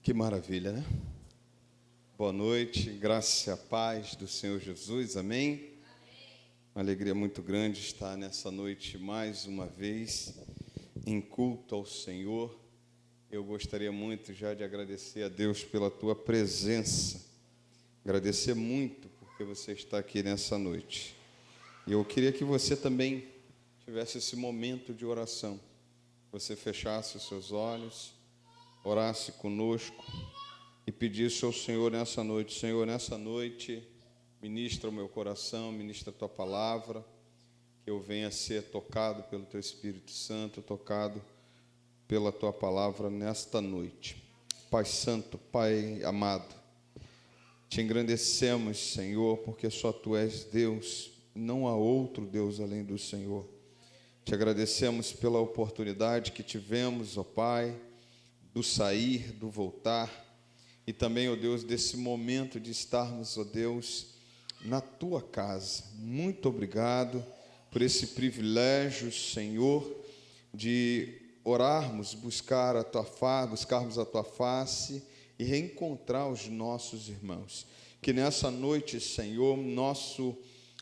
Que maravilha, né? Boa noite, graça e a paz do Senhor Jesus, amém? Uma alegria muito grande estar nessa noite mais uma vez em culto ao Senhor. Eu gostaria muito já de agradecer a Deus pela tua presença, agradecer muito porque você está aqui nessa noite. E eu queria que você também tivesse esse momento de oração, você fechasse os seus olhos, orasse conosco e pedisse ao Senhor nessa noite: Senhor, nessa noite, ministra o meu coração, ministra a Tua palavra, que eu venha a ser tocado pelo Teu Espírito Santo, tocado pela Tua palavra nesta noite. Pai Santo, Pai amado, te engrandecemos, Senhor, porque só Tu és Deus, não há outro Deus além do Senhor. Te agradecemos pela oportunidade que tivemos, ó Pai, do sair, do voltar, e também, ó Deus, desse momento de estarmos, ó Deus, na Tua casa. Muito obrigado por esse privilégio, Senhor, de orarmos, buscarmos a Tua face e reencontrar os nossos irmãos. Que nessa noite, Senhor, nosso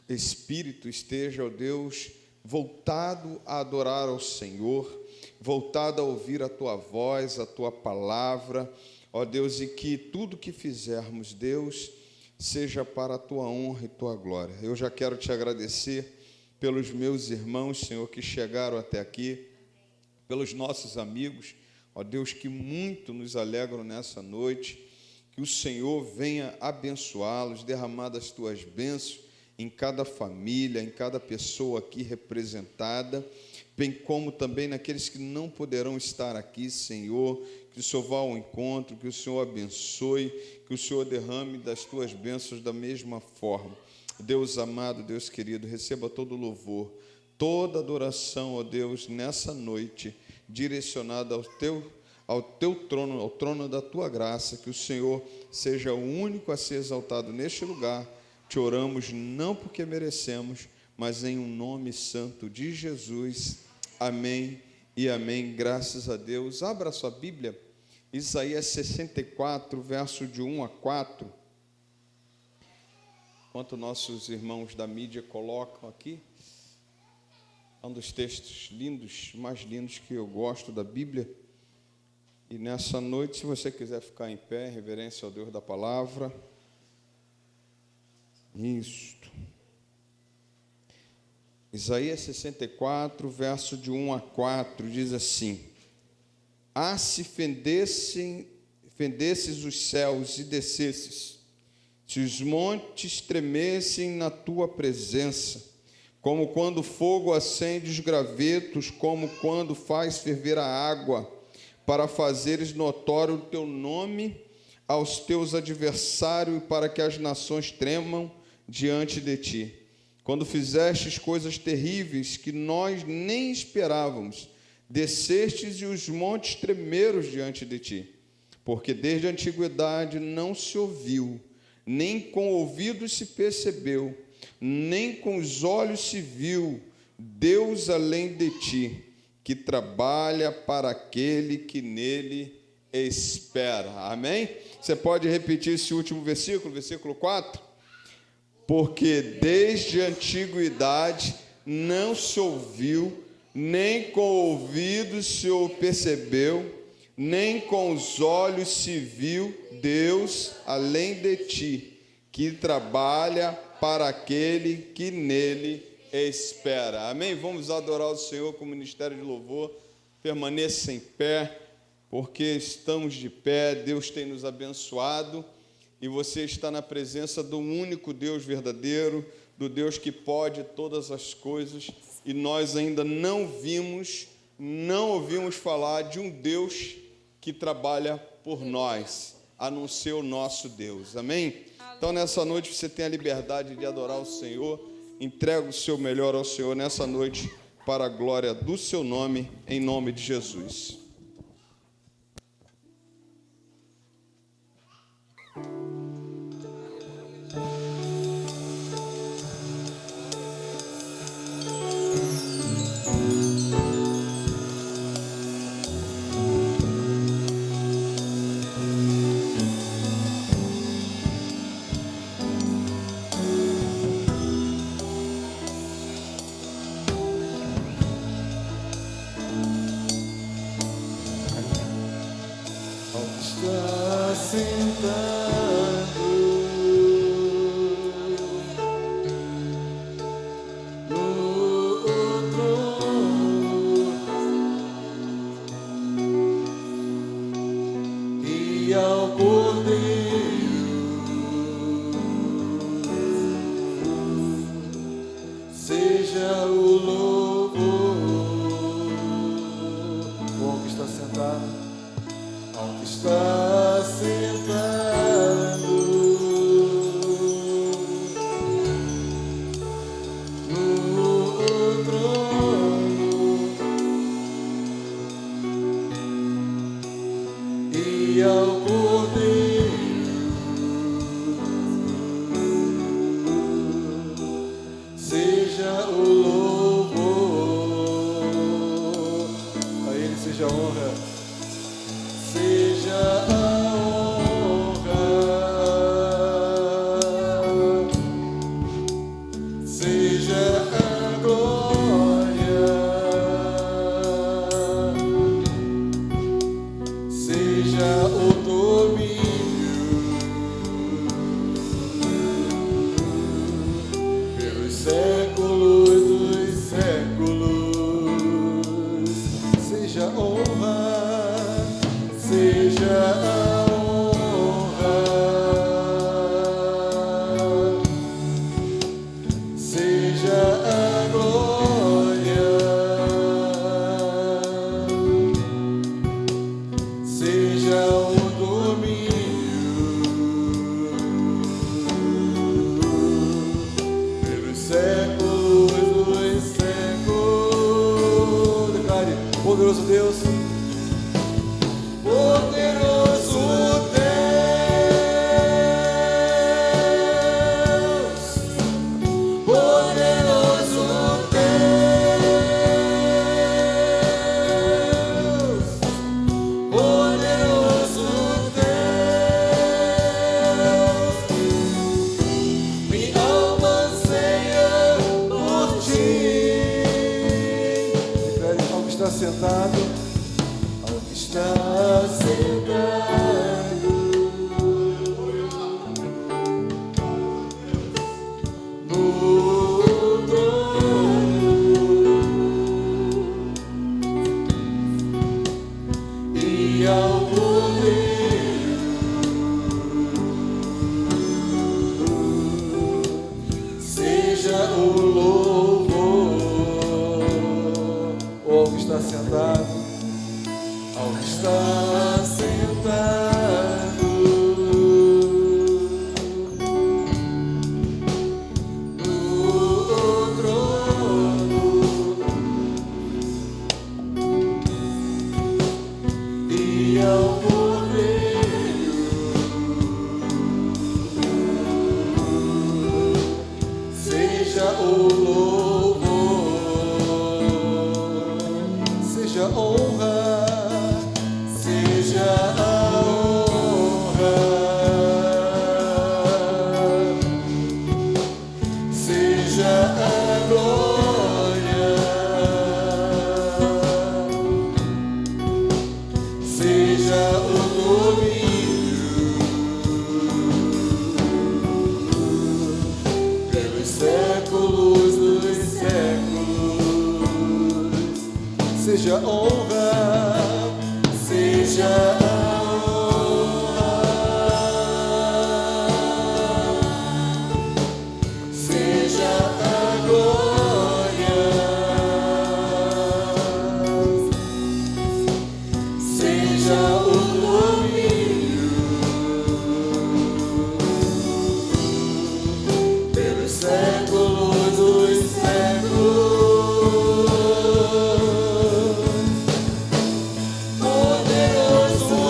espírito esteja, ó Deus, voltado a adorar ao Senhor, voltado a ouvir a Tua voz, a Tua palavra, ó Deus, e que tudo que fizermos, Deus, seja para a Tua honra e Tua glória. Eu já quero Te agradecer pelos meus irmãos, Senhor, que chegaram até aqui, pelos nossos amigos, ó Deus, que muito nos alegram nessa noite, que o Senhor venha abençoá-los, derramar as Tuas bênçãos em cada família, em cada pessoa aqui representada, bem como também naqueles que não poderão estar aqui, Senhor, que o Senhor vá ao encontro, que o Senhor abençoe, que o Senhor derrame das Tuas bênçãos da mesma forma. Deus amado, Deus querido, receba todo o louvor, toda adoração, ó Deus, nessa noite, direcionada ao Teu trono, ao trono da Tua graça, que o Senhor seja o único a ser exaltado neste lugar. Te oramos não porque merecemos, mas em um nome santo de Jesus. Amém e amém. Graças a Deus. Abra sua Bíblia, Isaías 64, verso de 1 a 4. Enquanto nossos irmãos da mídia colocam aqui, é um dos textos lindos, mais lindos que eu gosto da Bíblia. E nessa noite, se você quiser ficar em pé, em reverência ao Deus da palavra. Isto. Isaías 64, verso de 1 a 4, diz assim: Ah, se fendesses os céus e descesses, se os montes tremessem na Tua presença, como quando o fogo acende os gravetos, como quando faz ferver a água, para fazeres notório o Teu nome aos Teus adversários e para que as nações tremam diante de Ti. Quando fizestes coisas terríveis que nós nem esperávamos, descestes e os montes tremeram diante de Ti. Porque desde a antiguidade não se ouviu, nem com ouvidos se percebeu, nem com os olhos se viu, Deus além de Ti, que trabalha para aquele que nele espera. Amém? Você pode repetir esse último versículo, versículo 4? Porque desde a antiguidade não se ouviu, nem com ouvidos se percebeu, nem com os olhos se viu Deus além de Ti, que trabalha para aquele que nele espera. Amém? Vamos adorar o Senhor com o ministério de louvor. Permaneça em pé, porque estamos de pé. Deus tem nos abençoado. E você está na presença do único Deus verdadeiro, do Deus que pode todas as coisas, e nós ainda não ouvimos falar de um Deus que trabalha por nós, a não ser o nosso Deus. Amém? Então, nessa noite, você tem a liberdade de adorar o Senhor. Entrega o seu melhor ao Senhor nessa noite, para a glória do seu nome, em nome de Jesus. Poderoso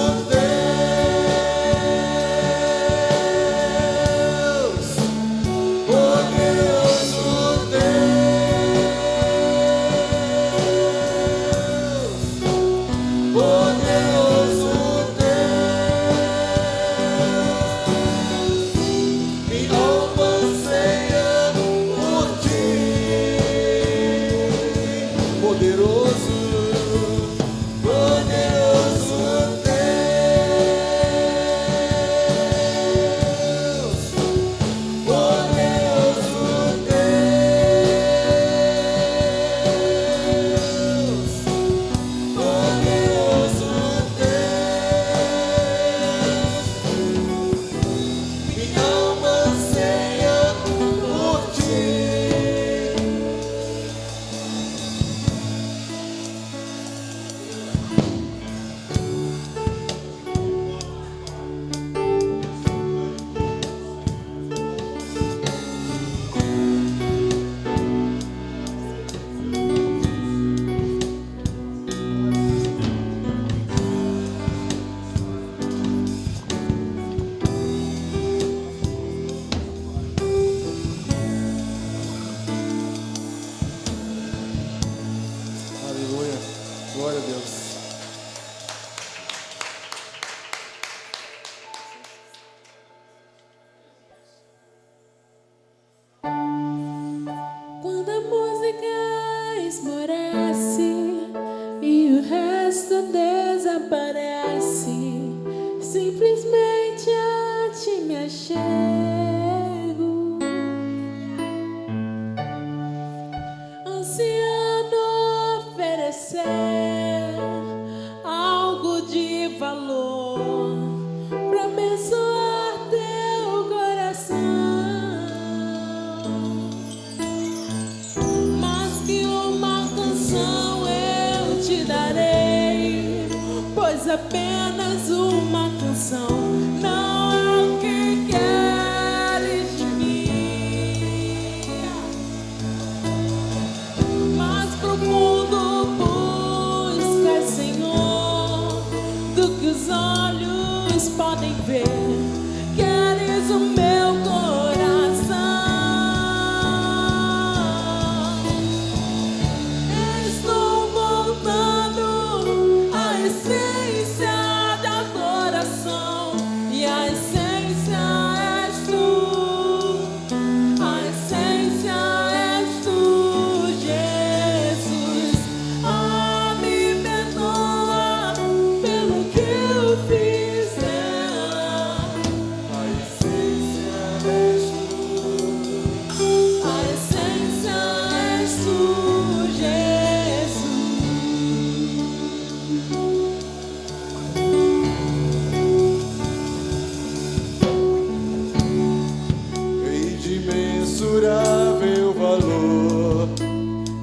chego, ansiando oferecer algo de valor para abençoar teu coração. Mas que uma canção eu te darei, pois apenas uma canção não é o que queres de mim. Mais profundo busca, Senhor, do que os olhos podem ver. Queres o meu coração. Estou voltando à essência da adoração, e a essência és tu, a essência és tu, Jesus. Ah, me perdoa pelo que eu fiz nela. A essência és tu, a essência és tu, Jesus. Em de imensurável valor,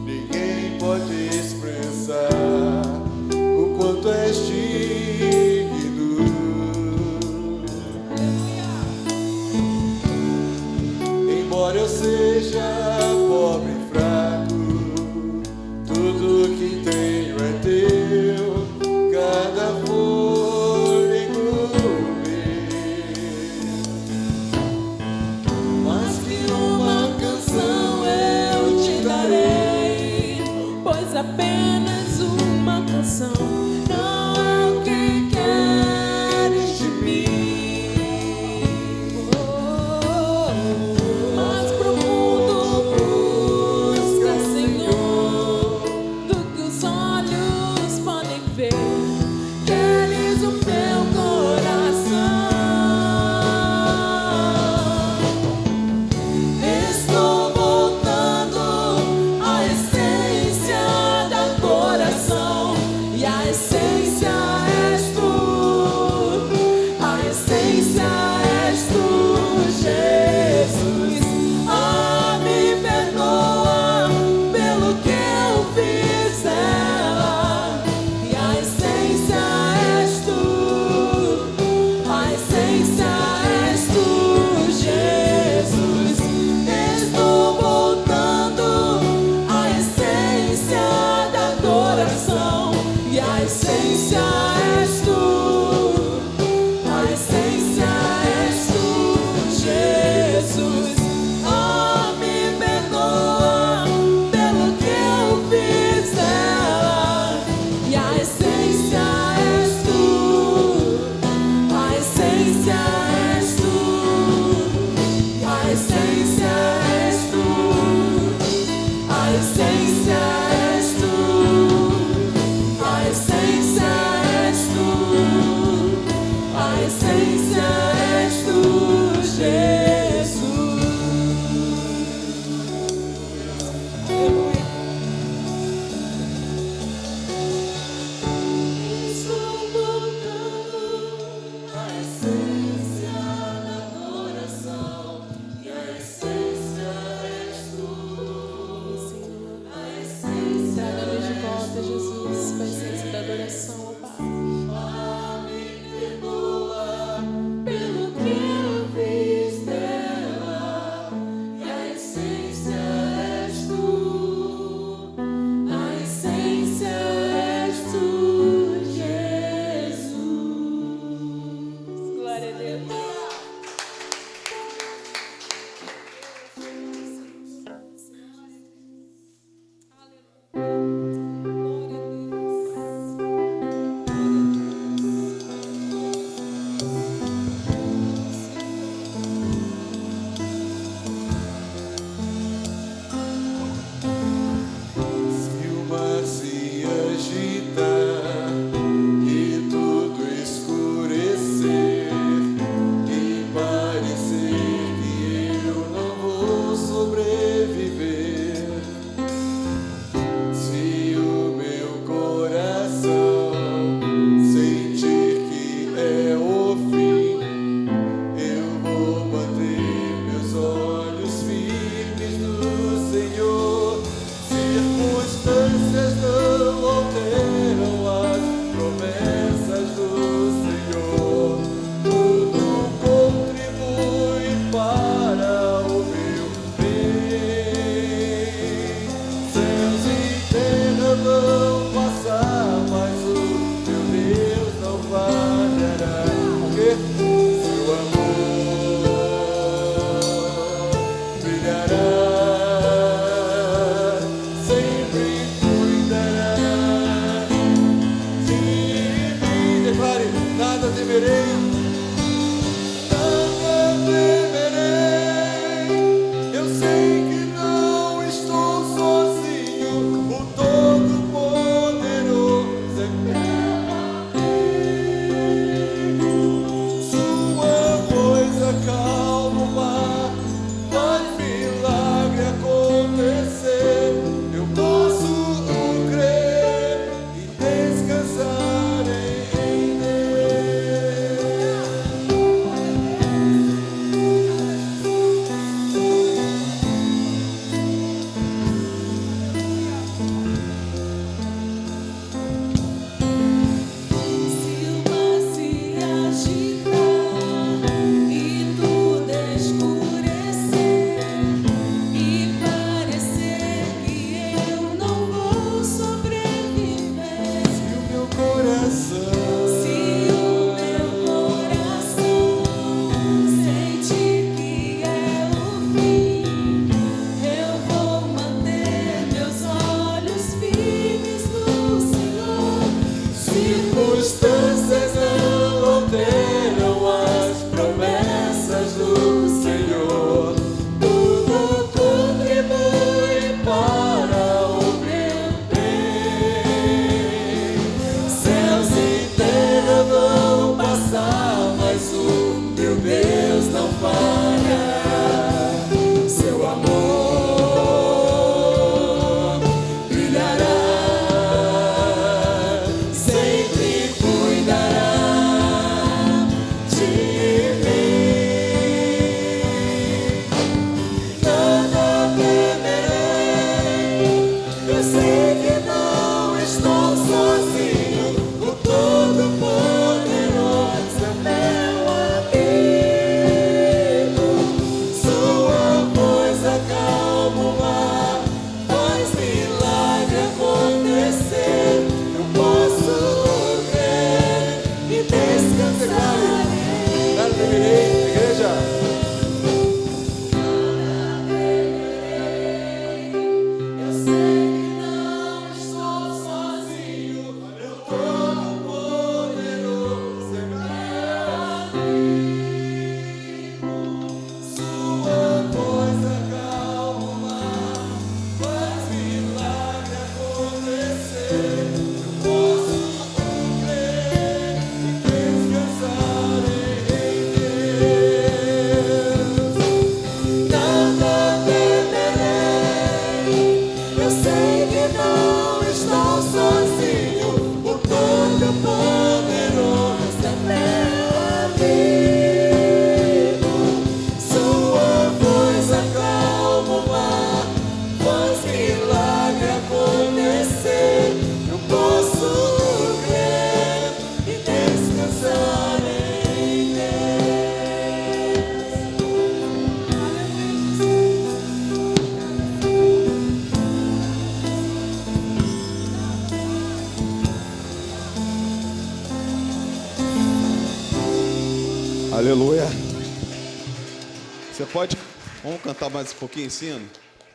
ninguém pode expressar o quanto és digno. Embora eu seja pobre e fraco, tudo que tenho é teu, cada fôlego meu. Mas que uma canção eu te darei, pois apenas uma canção não é o que queres de mim. Mais profundo busca, Senhor, do que os olhos podem ver. Queres o meu coração. Estou voltando à essência da adoração, e a essência vou sobreviver se o meu coração sentir que é o fim. Eu vou manter meus olhos firmes no Senhor. Circunstâncias não alteram as promessas do Senhor. Tudo contribui para o meu bem. Céus e terra vão passar, mas o meu Deus não falhará. Porque seu amor brilhará, sempre cuidará de mim. Declare: nada temerei, nada temerei. Eu sei que não estou sozinho, o Todo-Poderoso é meu amigo. Sua voz acalma o mar, faz milagre acontecer. Eu posso crer e descansar em Deus. Se o mar se agitar e tudo escurecer e parecer que eu não vou sobreviver, Se o meu coração se o meu coração sentir que é o fim, eu vou manter meus olhos firmes no Senhor. circunstâncias não alteram as promessas do Senhor. Tudo contribui para o meu bem. Céus e terra vão passar, mas o meu Deus não falhará. Seu amor brilhará, sempre cuidará de mim. Nada temerei, eu sei que não estou sozinho, o Todo-Poderoso é meu amigo. Sua voz acalma o mar, faz milagre acontecer. Eu posso crer e descansar. Nada temerei, igreja. Eu sei que não estou sozinho, O Todo-Poderoso é meu amigo. Sua voz acalma o mar, faz milagre acontecer. Eu posso crer e descansar em Deus. Nada temerei, eu sei que não estou sozinho, o Todo-Poderoso é meu amigo. Sua voz acalma o mar, faz milagre acontecer. Eu posso crer e descansar em Aleluia. Você pode... Vamos cantar mais um pouquinho, ensino?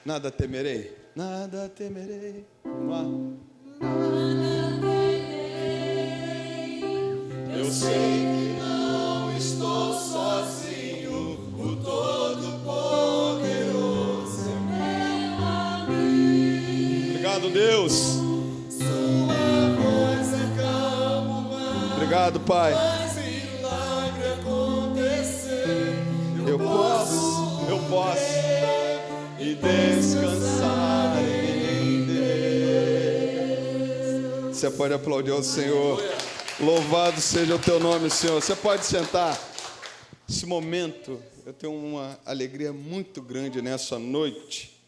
Nada temerei. Nada temerei. Vamos lá. Eu sei que não estou sozinho, o Todo-Poderoso é meu amigo. Obrigado, Deus. Sua voz acalma o mar, Obrigado, Pai. faz milagre acontecer. Eu posso. e descansar em Deus. Você pode aplaudir ao Senhor. Louvado seja o teu nome, Senhor. Você pode sentar. Esse momento, eu tenho uma alegria muito grande nessa noite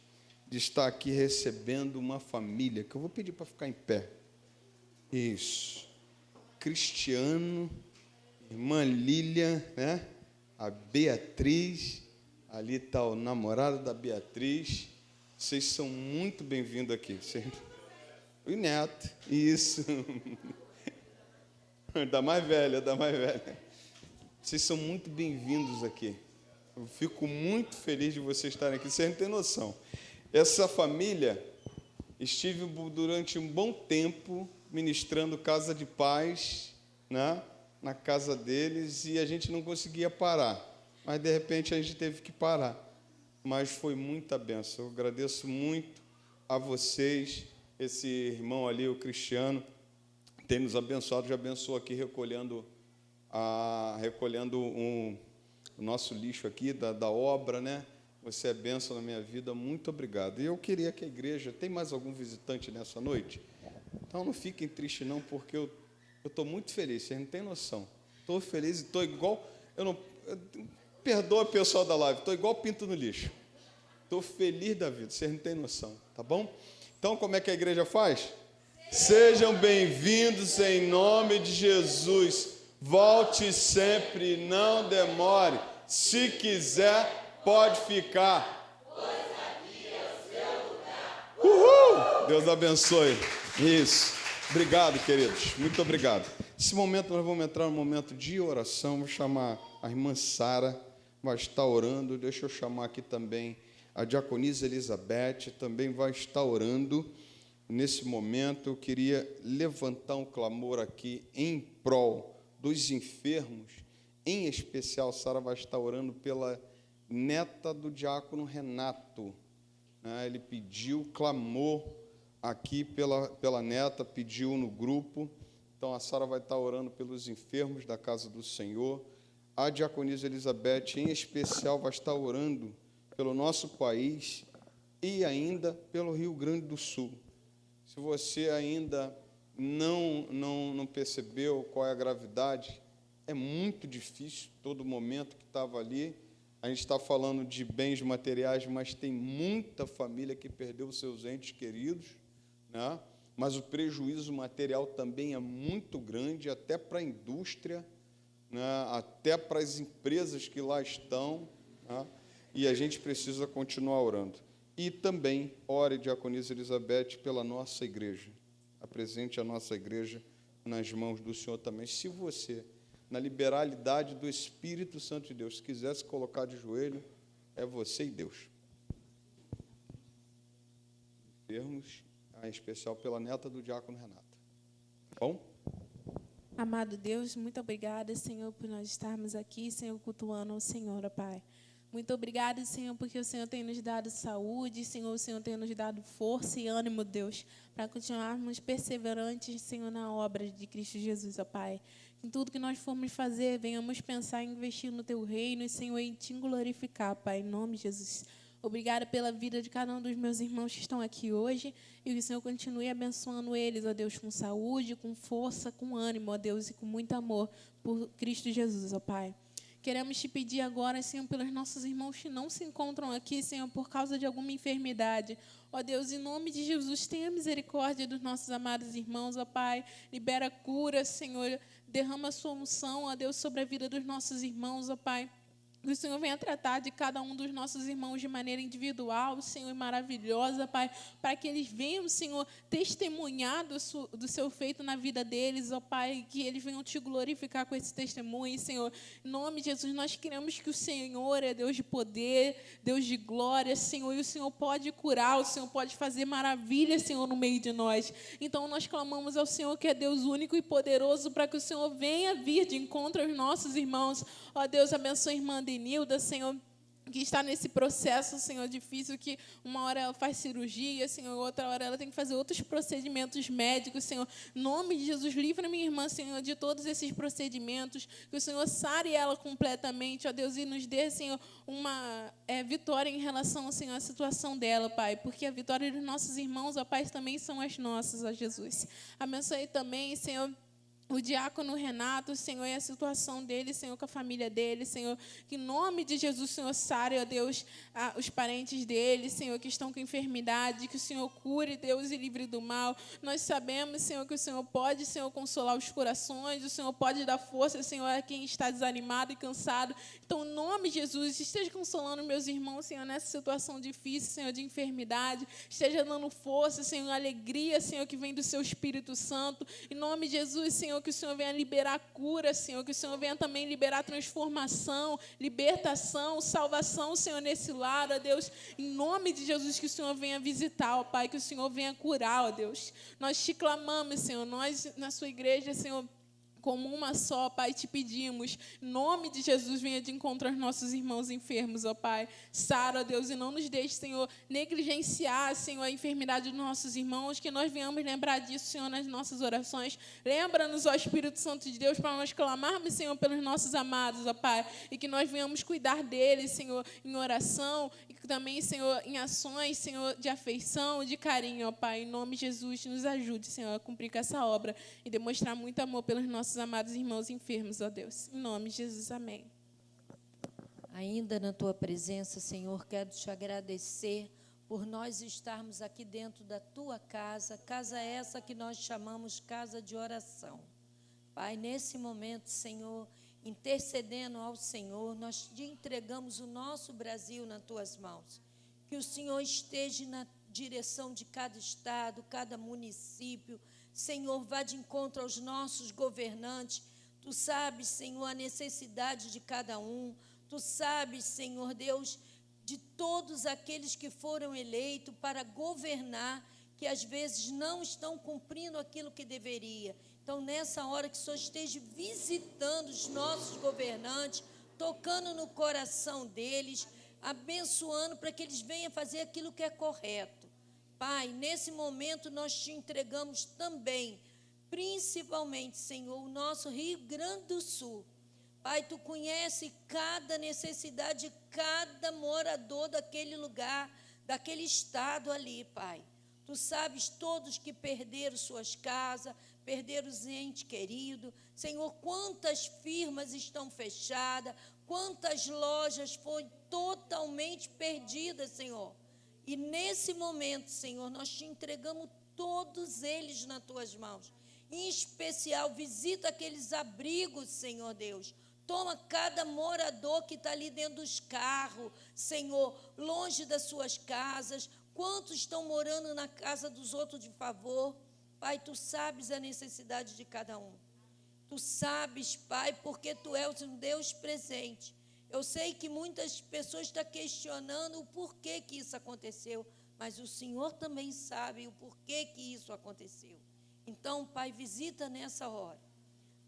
de estar aqui recebendo uma família, que eu vou pedir para ficar em pé. Isso. Cristiano, irmã Lília, né? A Beatriz, ali está o namorado da Beatriz. Vocês são muito bem-vindos aqui. O neto, isso. Da mais velha, da mais velha. Vocês são muito bem-vindos aqui. Eu fico muito feliz de vocês estarem aqui. Vocês não têm noção. Essa família, estive durante um bom tempo ministrando casa de paz, né, na casa deles, e a gente não conseguia parar. Mas, de repente, a gente teve que parar. Mas foi muita bênção. Eu agradeço muito a vocês. Esse irmão ali, o Cristiano, tem nos abençoado, já abençoou aqui recolhendo o nosso lixo aqui da obra, né? Você é bênção na minha vida, muito obrigado. E eu queria que a igreja... Tem mais algum visitante nessa noite? Então não fiquem tristes não, porque eu estou muito feliz, vocês não têm noção. Estou feliz e estou igual... Perdoa o pessoal da live, estou igual pinto no lixo. Estou feliz da vida, vocês não têm noção, tá bom? Então como é que a igreja faz? Sejam bem-vindos em nome de Jesus. Volte sempre, não demore. Se quiser, pode ficar. Pois aqui é o seu lugar. Uhul! Deus abençoe. Isso. Obrigado, queridos. Muito obrigado. Nesse momento, nós vamos entrar no momento de oração. Vou chamar a irmã Sara, vai estar orando. Deixa eu chamar aqui também a diaconisa Elizabeth, também vai estar orando. Nesse momento, eu queria levantar um clamor aqui em prol dos enfermos. Em especial, Sara vai estar orando pela neta do diácono Renato. Ele pediu, clamou aqui pela neta, pediu no grupo. Então, a Sara vai estar orando pelos enfermos da casa do Senhor. A diaconisa Elizabeth, em especial, vai estar orando pelo nosso país e ainda pelo Rio Grande do Sul. Se você ainda não percebeu qual é a gravidade, é muito difícil, todo momento que estava ali. A gente está falando de bens materiais, mas tem muita família que perdeu seus entes queridos, né? Mas o prejuízo material também é muito grande, até para a indústria, né? Até para as empresas que lá estão, né? E a gente precisa continuar orando. E também ore, diaconisa Elizabeth, pela nossa igreja. Apresente a nossa igreja nas mãos do Senhor também. Se você, na liberalidade do Espírito Santo de Deus, quiser se colocar de joelho, é você e Deus. Enfermos, em especial pela neta do diácono Renato. Bom? Amado Deus, muito obrigada, Senhor, por nós estarmos aqui, Senhor, cultuando ao Senhor, ó Pai. Muito obrigada, Senhor, porque o Senhor tem nos dado saúde, Senhor, o Senhor tem nos dado força e ânimo, Deus, para continuarmos perseverantes, Senhor, na obra de Cristo Jesus, ó Pai. Em tudo que nós formos fazer, venhamos pensar em investir no Teu reino, Senhor, em Te glorificar, Pai, em nome de Jesus. Obrigada pela vida de cada um dos meus irmãos que estão aqui hoje e que o Senhor continue abençoando eles, ó Deus, com saúde, com força, com ânimo, ó Deus, e com muito amor por Cristo Jesus, ó Pai. Queremos Te pedir agora, Senhor, pelos nossos irmãos que não se encontram aqui, Senhor, por causa de alguma enfermidade. Ó Deus, em nome de Jesus, tenha misericórdia dos nossos amados irmãos, ó Pai. Libera cura, Senhor. Derrama a sua unção, ó Deus, sobre a vida dos nossos irmãos, ó Pai. Que o Senhor venha tratar de cada um dos nossos irmãos de maneira individual, Senhor, e maravilhosa, Pai, para que eles venham, Senhor, testemunhar do seu feito na vida deles, ó Pai, que eles venham Te glorificar com esse testemunho, Senhor. Em nome de Jesus, nós queremos que o Senhor é Deus de poder, Deus de glória, Senhor, e o Senhor pode curar, o Senhor pode fazer maravilhas, Senhor, no meio de nós. Então, nós clamamos ao Senhor, que é Deus único e poderoso, para que o Senhor venha vir de encontro aos nossos irmãos. Ó Deus, abençoe a irmã Denilda, Senhor. que está nesse processo, Senhor, difícil, que uma hora ela faz cirurgia, Senhor, outra hora ela tem que fazer outros procedimentos médicos, Senhor. Em nome de Jesus, livra minha irmã, Senhor, de todos esses procedimentos, que o Senhor sare ela completamente, ó Deus, e nos dê, Senhor, uma vitória em relação, Senhor, à situação dela, Pai, porque a vitória dos nossos irmãos, ó Pai, também são as nossas, ó Jesus. Abençoe também, Senhor, o diácono Renato, Senhor, e a situação dele, Senhor, com a família dele, Senhor, que em nome de Jesus, Senhor, sare, ó Deus, os parentes dele, Senhor, que estão com enfermidade, que o Senhor cure, Deus, e livre do mal. Nós sabemos, Senhor, que o Senhor pode, Senhor, consolar os corações, o Senhor pode dar força, Senhor, a quem está desanimado e cansado. Então, em nome de Jesus, esteja consolando meus irmãos, Senhor, nessa situação difícil, Senhor, de enfermidade, esteja dando força, Senhor, alegria, Senhor, que vem do seu Espírito Santo. Em nome de Jesus, Senhor, que o Senhor venha liberar cura, Senhor, que o Senhor venha também liberar transformação, libertação, salvação, Senhor, nesse lar, ó Deus, em nome de Jesus, que o Senhor venha visitar, ó Pai, que o Senhor venha curar, ó Deus. Nós te clamamos, Senhor, nós na sua igreja, Senhor, como uma só, Pai, te pedimos, em nome de Jesus, venha de encontro aos nossos irmãos enfermos, ó Pai. Sara, ó Deus, e não nos deixe, Senhor, negligenciar, Senhor, a enfermidade dos nossos irmãos, que nós venhamos lembrar disso, Senhor, nas nossas orações. Lembra-nos, ó Espírito Santo de Deus, para nós clamarmos, Senhor, pelos nossos amados, ó Pai, e que nós venhamos cuidar deles, Senhor, em oração, e também, Senhor, em ações, Senhor, de afeição, de carinho, ó Pai. Em nome de Jesus, nos ajude, Senhor, a cumprir com essa obra e demonstrar muito amor pelos nossos amados irmãos enfermos, ó Deus. Em nome de Jesus, amém. Ainda na tua presença, Senhor, quero te agradecer por nós estarmos aqui dentro da tua casa, casa essa que nós chamamos casa de oração. Pai, nesse momento, Senhor, intercedendo ao Senhor, nós te entregamos o nosso Brasil nas tuas mãos. Que o Senhor esteja na direção de cada estado, cada município. Senhor, vá de encontro aos nossos governantes. Tu sabes, Senhor, a necessidade de cada um. Tu sabes, Senhor Deus, de todos aqueles que foram eleitos para governar, que às vezes não estão cumprindo aquilo que deveria. Então, nessa hora, que o Senhor esteja visitando os nossos governantes, tocando no coração deles, abençoando para que eles venham fazer aquilo que é correto. Pai, nesse momento nós te entregamos também, principalmente, Senhor, o nosso Rio Grande do Sul. Pai, tu conhece cada necessidade de cada morador daquele lugar, daquele estado ali, Pai. Tu sabes todos que perderam suas casas, perderam os entes queridos. Senhor, quantas firmas estão fechadas, quantas lojas foram totalmente perdidas, Senhor. E nesse momento, Senhor, nós te entregamos todos eles nas tuas mãos. Em especial, visita aqueles abrigos, Senhor Deus. Toma cada morador que está ali dentro dos carros, Senhor, longe das suas casas. Quantos estão morando na casa dos outros de favor? Pai, tu sabes a necessidade de cada um. Tu sabes, Pai, porque tu és um Deus presente. Eu sei que muitas pessoas estão questionando o porquê que isso aconteceu, mas o Senhor também sabe o porquê que isso aconteceu. Então, Pai, visita nessa hora.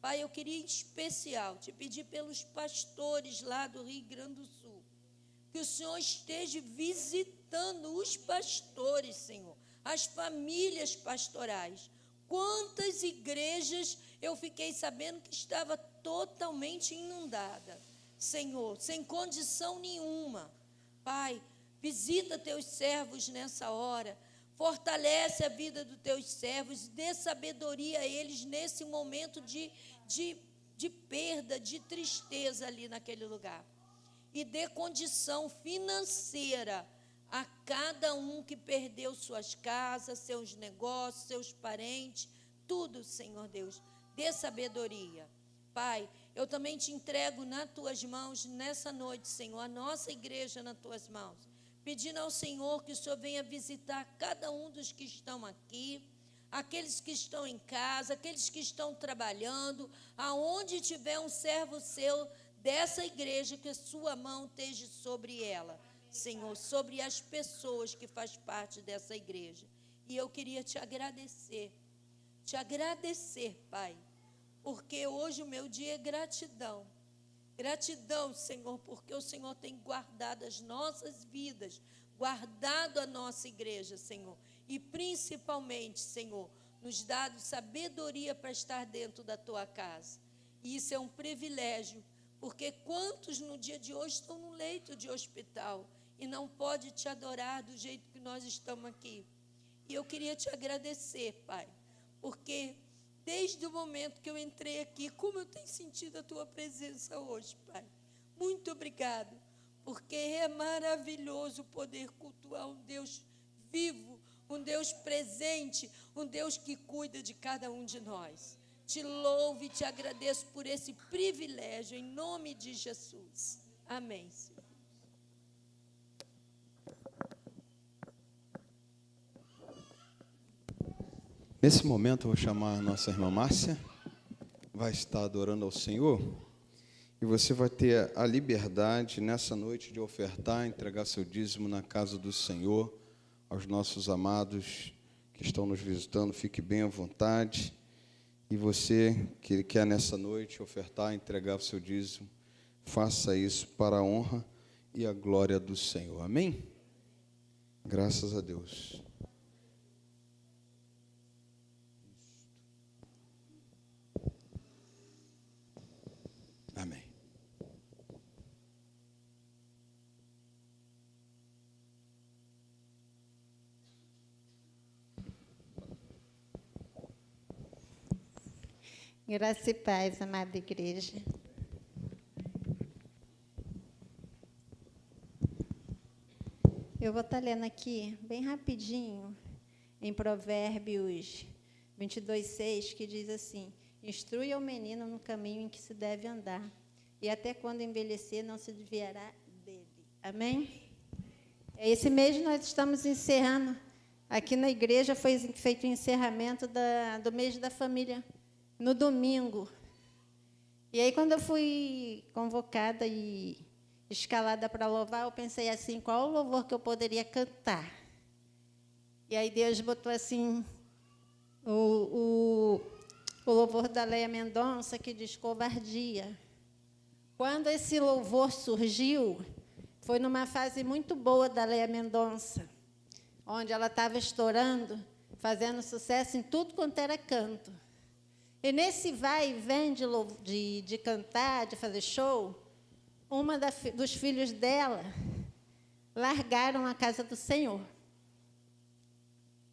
Pai, eu queria em especial te pedir pelos pastores lá do Rio Grande do Sul, que o Senhor esteja visitando os pastores, Senhor, as famílias pastorais. Quantas igrejas eu fiquei sabendo que estava totalmente inundada. Senhor, sem condição nenhuma. Pai, visita teus servos nessa hora, fortalece a vida dos teus servos, dê sabedoria a eles nesse momento de perda, de tristeza ali naquele lugar. E dê condição financeira a cada um que perdeu suas casas, seus negócios, seus parentes, tudo, Senhor Deus. Dê sabedoria. Pai, eu também te entrego nas tuas mãos nessa noite, Senhor, a nossa igreja nas tuas mãos, pedindo ao Senhor que o Senhor venha visitar cada um dos que estão aqui, aqueles que estão em casa, aqueles que estão trabalhando, aonde tiver um servo seu dessa igreja, que a sua mão esteja sobre ela, Senhor, sobre as pessoas que fazem parte dessa igreja. E eu queria te agradecer, Pai, porque hoje o meu dia é gratidão. Gratidão, Senhor, porque o Senhor tem guardado as nossas vidas, guardado a nossa igreja, Senhor. E principalmente, Senhor, nos dado sabedoria para estar dentro da tua casa. E isso é um privilégio, porque quantos no dia de hoje estão no leito de hospital e não podem te adorar do jeito que nós estamos aqui. E eu queria te agradecer, Pai, porque desde o momento que eu entrei aqui, como eu tenho sentido a tua presença hoje, Pai. Muito obrigado, porque é maravilhoso poder cultuar um Deus vivo, um Deus presente, um Deus que cuida de cada um de nós. Te louvo e te agradeço por esse privilégio, em nome de Jesus. Amém, Senhor. Nesse momento, eu vou chamar a nossa irmã Márcia, vai estar adorando ao Senhor, e você vai ter a liberdade, nessa noite, de ofertar, entregar seu dízimo na casa do Senhor, aos nossos amados que estão nos visitando, fique bem à vontade. E você que quer nessa noite ofertar, entregar o seu dízimo, faça isso para a honra e a glória do Senhor. Amém? Graças a Deus. Amém. Graça e paz, amada igreja. Eu vou estar lendo aqui, bem rapidinho, em Provérbios 22:6, que diz assim: instrui ao menino no caminho em que se deve andar, e até quando envelhecer não se desviará dele. Amém? Esse mês nós estamos encerrando, aqui na igreja foi feito o encerramento do mês da família, no domingo. E aí, quando eu fui convocada e escalada para louvar, eu pensei assim, qual o louvor que eu poderia cantar? E aí Deus botou assim, o louvor da Leia Mendonça, que diz covardia. Quando esse louvor surgiu, foi numa fase muito boa da Leia Mendonça, onde ela estava estourando, fazendo sucesso em tudo quanto era canto. E nesse vai e vem de cantar, de fazer show, uma dos filhos dela largaram a casa do Senhor.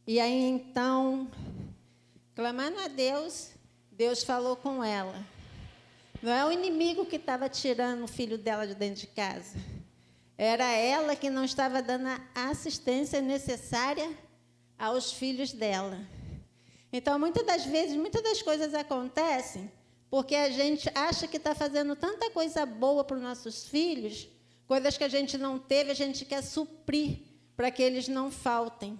E aí, então, clamando a Deus, Deus falou com ela. Não é o inimigo que estava tirando o filho dela de dentro de casa. Era ela que não estava dando a assistência necessária aos filhos dela. Então, muitas das vezes, muitas das coisas acontecem porque a gente acha que está fazendo tanta coisa boa para os nossos filhos, coisas que a gente não teve, a gente quer suprir para que eles não faltem.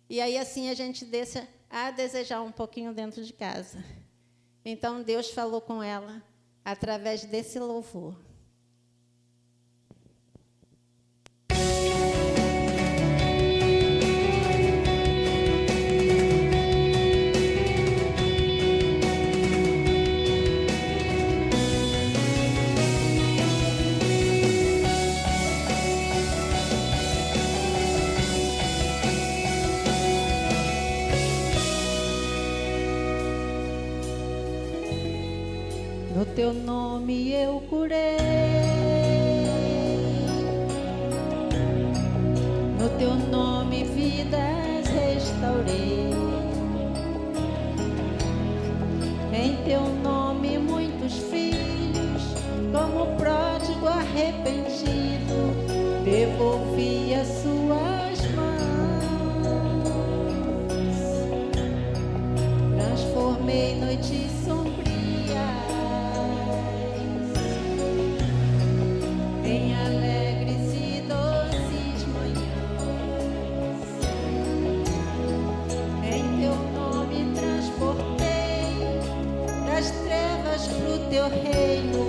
E aí, assim, a gente deixa a desejar um pouquinho dentro de casa. Então, Deus falou com ela através desse louvor. No teu nome eu curei, no teu nome vidas restaurei, em teu nome muitos filhos, como pródigo arrependido, devolvi as suas mãos, transformei noites sombrias em alegres e doces manhãs. Em teu nome transportei das trevas pro teu reino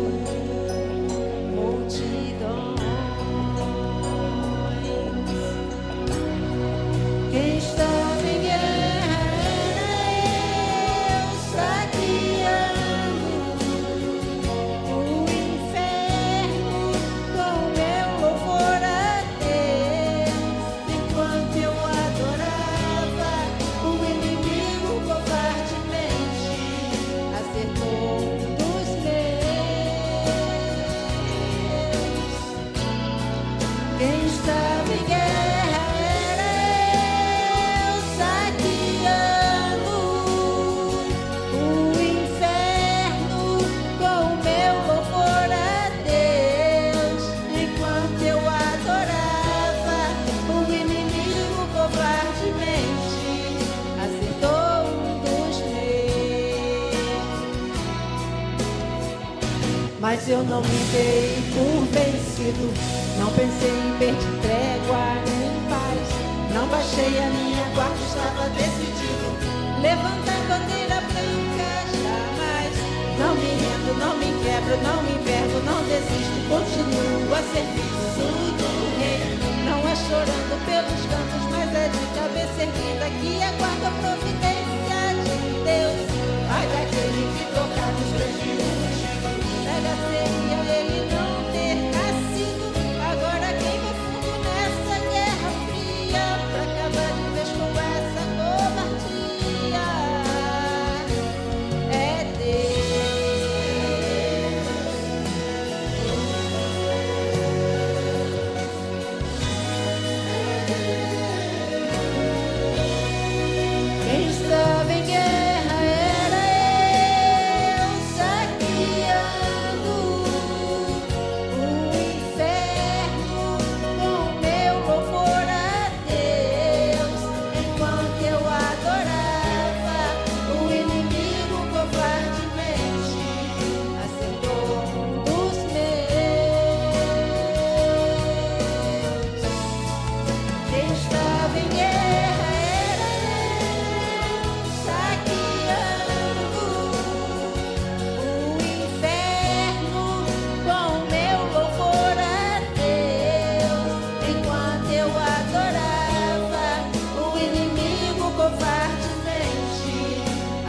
multidões. Mas eu não me dei por vencido, não pensei em perder trégua nem paz. Não baixei a minha guarda, estava decidido, levantar bandeira branca jamais. Não me rendo, não me quebro, não me envergo, não desisto, continuo a serviço do rei. Não é chorando pelos cantos, mas é de cabeça erguida que aguarda a providência de Deus. Ai daquele que tocar nos prejuízos, seria ele não ter nascido. Agora quem vai fundo nessa guerra fria, pra acabar de vez com essa covardia, é Deus. Quem estava em guerra era eu, saqueando o inferno com meu louvor a Deus. Enquanto eu adorava, o inimigo covardemente acertou um dos meus. Quem estava em guerra era eu, saqueando o inferno com meu louvor a Deus. Enquanto eu adorava, o inimigo covardemente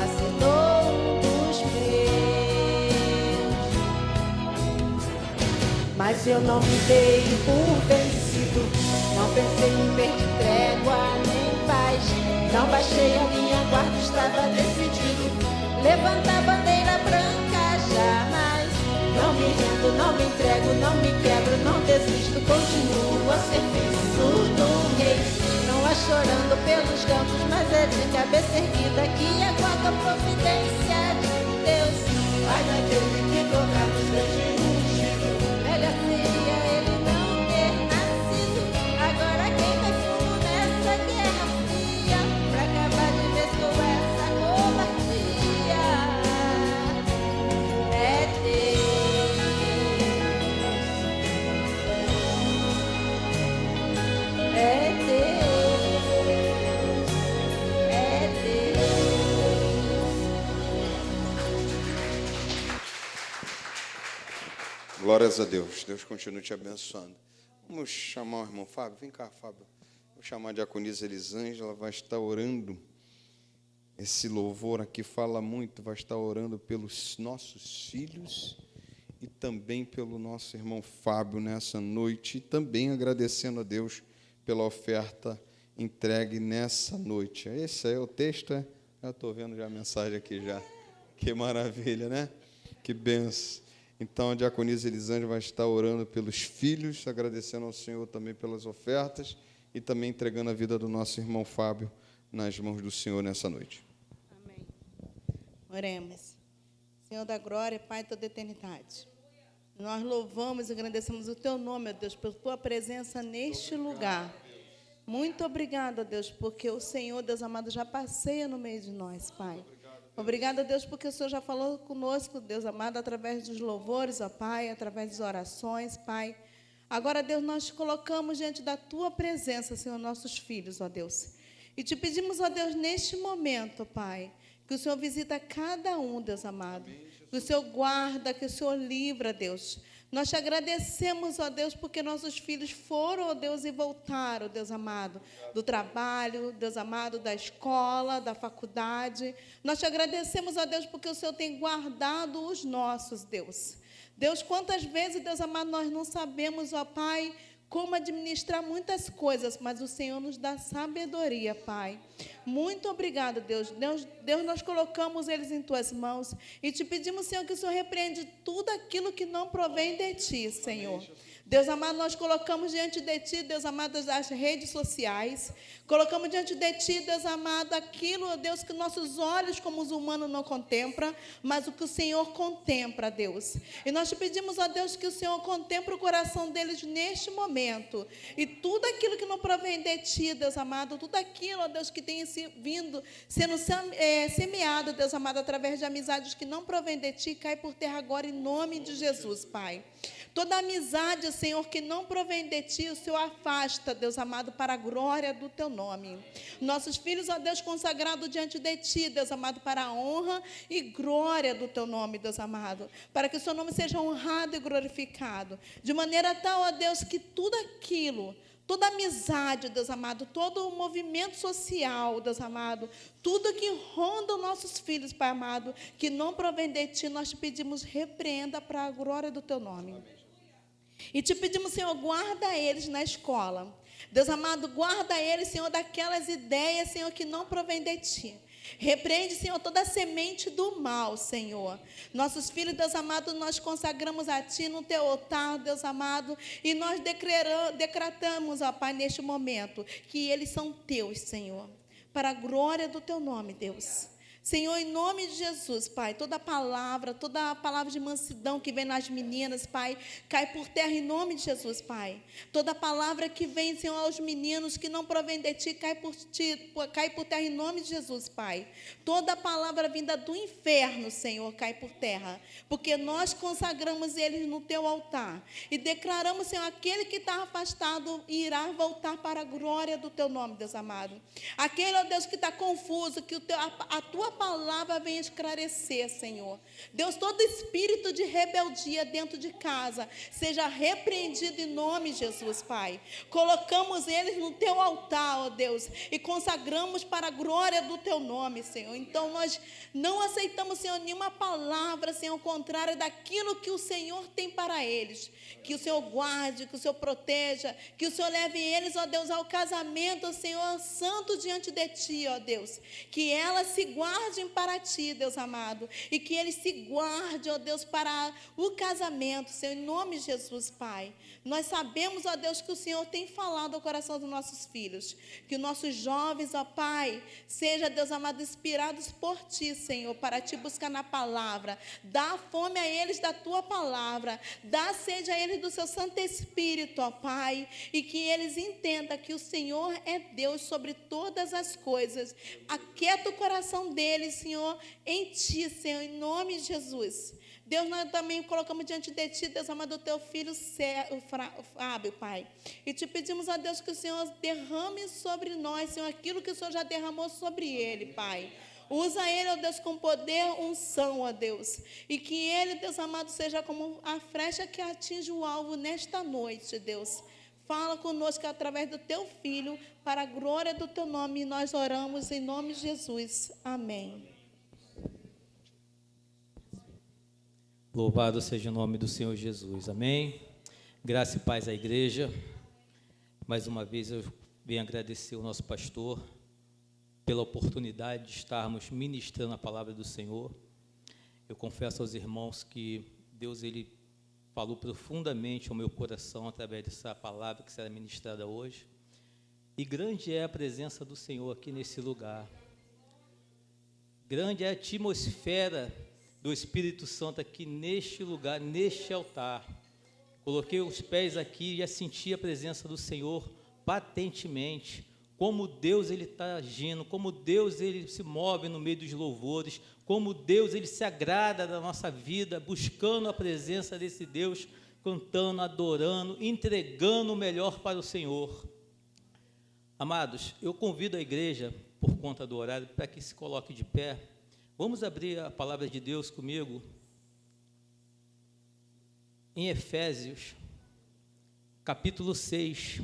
acertou um dos meus. Mas eu não me dei por vencido, não pensei em perder trégua nem paz. Não baixei a minha guarda, estava decidido, levantar bandeira branca jamais. Não me rendo, não me entrego, não me quebro, não desisto, continuo a serviço do rei. Não é chorando pelos campos, mas é de cabeça erguida que aguarda a providência de Deus. Vai daquele que tocar nos prejuízos, melhor seria ele não ter nascido. Agora quem vai fundo nessa guerra fria, pra acabar de vez com essa covardia, é Deus. É Deus. É Deus. Glórias a Deus. Deus continue te abençoando. Vamos chamar o irmão Fábio. Vem cá, Fábio. Vou chamar a diaconisa Elisângela, vai estar orando. Esse louvor aqui fala muito, vai estar orando pelos nossos filhos e também pelo nosso irmão Fábio nessa noite, e também agradecendo a Deus pela oferta entregue nessa noite. Esse aí é o texto, é? Já estou vendo já a mensagem aqui já. Que maravilha, né? Que benção. Então, a diaconisa Elisângela vai estar orando pelos filhos, agradecendo ao Senhor também pelas ofertas e também entregando a vida do nosso irmão Fábio nas mãos do Senhor nessa noite. Amém. Oremos. Senhor da glória, Pai de toda a eternidade, nós louvamos e agradecemos o Teu nome, ó Deus, pela Tua presença neste lugar. Muito obrigada, Deus, porque o Senhor, Deus amado, já passeia no meio de nós, Pai. Obrigada, Deus, porque o Senhor já falou conosco, Deus amado, através dos louvores, ó Pai, através das orações, Pai. Agora, Deus, nós te colocamos diante da Tua presença, Senhor, nossos filhos, ó Deus. E te pedimos, ó Deus, neste momento, Pai, que o Senhor visita cada um, Deus amado. Que o Senhor guarda, que o Senhor livra, Deus. Nós te agradecemos, ó Deus, porque nossos filhos foram, ó Deus, e voltaram, Deus amado, do trabalho, Deus amado, da escola, da faculdade. Nós te agradecemos, ó Deus, porque o Senhor tem guardado os nossos, Deus. Deus, quantas vezes, Deus amado, nós não sabemos, ó Pai, como administrar muitas coisas, mas o Senhor nos dá sabedoria, Pai. Muito obrigado, Deus. Deus, nós colocamos eles em Tuas mãos e te pedimos, Senhor, que o Senhor repreende tudo aquilo que não provém de Ti, Senhor. Deus amado, nós colocamos diante de Ti, Deus amado, as redes sociais. Colocamos diante de Ti, Deus amado, aquilo, Deus, que nossos olhos como os humanos não contemplam, mas o que o Senhor contempla, Deus. E nós te pedimos, ó Deus, que o Senhor contemple o coração deles neste momento. E tudo aquilo que não provém de Ti, Deus amado, tudo aquilo, ó Deus, que tem sendo semeado, Deus amado, através de amizades que não provém de Ti, cai por terra agora em nome de Jesus, Pai. Toda amizade, Senhor, que não provém de Ti, o Senhor afasta, Deus amado, para a glória do Teu nome. Nossos filhos, ó Deus, consagrados diante de Ti, Deus amado, para a honra e glória do Teu nome, Deus amado, para que o Seu nome seja honrado e glorificado, de maneira tal, ó Deus, que tudo aquilo, toda amizade, Deus amado, todo o movimento social, Deus amado, tudo que ronda os nossos filhos, Pai amado, que não provém de Ti, nós te pedimos, repreenda para a glória do Teu nome. E te pedimos, Senhor, guarda eles na escola. Deus amado, guarda eles, Senhor, daquelas ideias, Senhor, que não provém de Ti. Repreende, Senhor, toda a semente do mal, Senhor. Nossos filhos, Deus amado, nós consagramos a Ti no Teu altar, Deus amado, e nós decretamos, ó Pai, neste momento, que eles são Teus, Senhor, para a glória do Teu nome, Deus. Senhor, em nome de Jesus, Pai, toda palavra de mansidão que vem nas meninas, Pai, cai por terra em nome de Jesus, Pai. Toda palavra que vem, Senhor, aos meninos que não provém de Ti, cai por terra em nome de Jesus, Pai. Toda palavra vinda do inferno, Senhor, cai por terra, porque nós consagramos eles no Teu altar e declaramos, Senhor, aquele que está afastado irá voltar para a glória do Teu nome, Deus amado. Aquele, ó Deus, que está confuso, que a Tua palavra vem esclarecer, Senhor. Deus, todo espírito de rebeldia dentro de casa seja repreendido em nome de Jesus, Pai. Colocamos eles no Teu altar, ó Deus, e consagramos para a glória do Teu nome, Senhor. Então, nós não aceitamos, Senhor, nenhuma palavra, Senhor, contrária daquilo que o Senhor tem para eles. Que o Senhor guarde, que o Senhor proteja, que o Senhor leve eles, ó Deus, ao casamento, Senhor, santo diante de Ti, ó Deus. Que elas se guardem para Ti, Deus amado, e que eles se guardem, ó Deus, para o casamento, Senhor, em nome de Jesus, Pai. Nós sabemos, ó Deus, que o Senhor tem falado ao coração dos nossos filhos, que nossos jovens, ó Pai, seja, Deus amado, inspirados por Ti, Senhor, para Te buscar na palavra. Dá fome a eles da Tua palavra, dá sede a eles do Seu Santo Espírito, ó Pai, e que eles entendam que o Senhor é Deus sobre todas as coisas. Aquieta o coração deles, Senhor, em Ti, Senhor, em nome de Jesus. Deus, nós também colocamos diante de Ti, Deus amado, o Teu filho o Fábio, Pai. E Te pedimos, ó Deus, que o Senhor derrame sobre nós, Senhor, aquilo que o Senhor já derramou sobre ele, Pai. Usa ele, ó Deus, com poder, unção, ó Deus. E que ele, Deus amado, seja como a flecha que atinge o alvo nesta noite, Deus. Fala conosco através do Teu Filho, para a glória do Teu nome. E nós oramos em nome de Jesus. Amém. Louvado seja o nome do Senhor Jesus, amém? Graça e paz à igreja. Mais uma vez eu venho agradecer ao nosso pastor pela oportunidade de estarmos ministrando a palavra do Senhor. Eu confesso aos irmãos que Deus, Ele falou profundamente ao meu coração através dessa palavra que será ministrada hoje. E grande é a presença do Senhor aqui nesse lugar. Grande é a atmosfera do Espírito Santo aqui neste lugar, neste altar. Coloquei os pés aqui e já senti a presença do Senhor patentemente. Como Deus Ele está agindo, como Deus Ele se move no meio dos louvores, como Deus Ele se agrada da nossa vida, buscando a presença desse Deus, cantando, adorando, entregando o melhor para o Senhor. Amados, eu convido a igreja, por conta do horário, para que se coloque de pé. Vamos abrir a palavra de Deus comigo em Efésios, capítulo 6,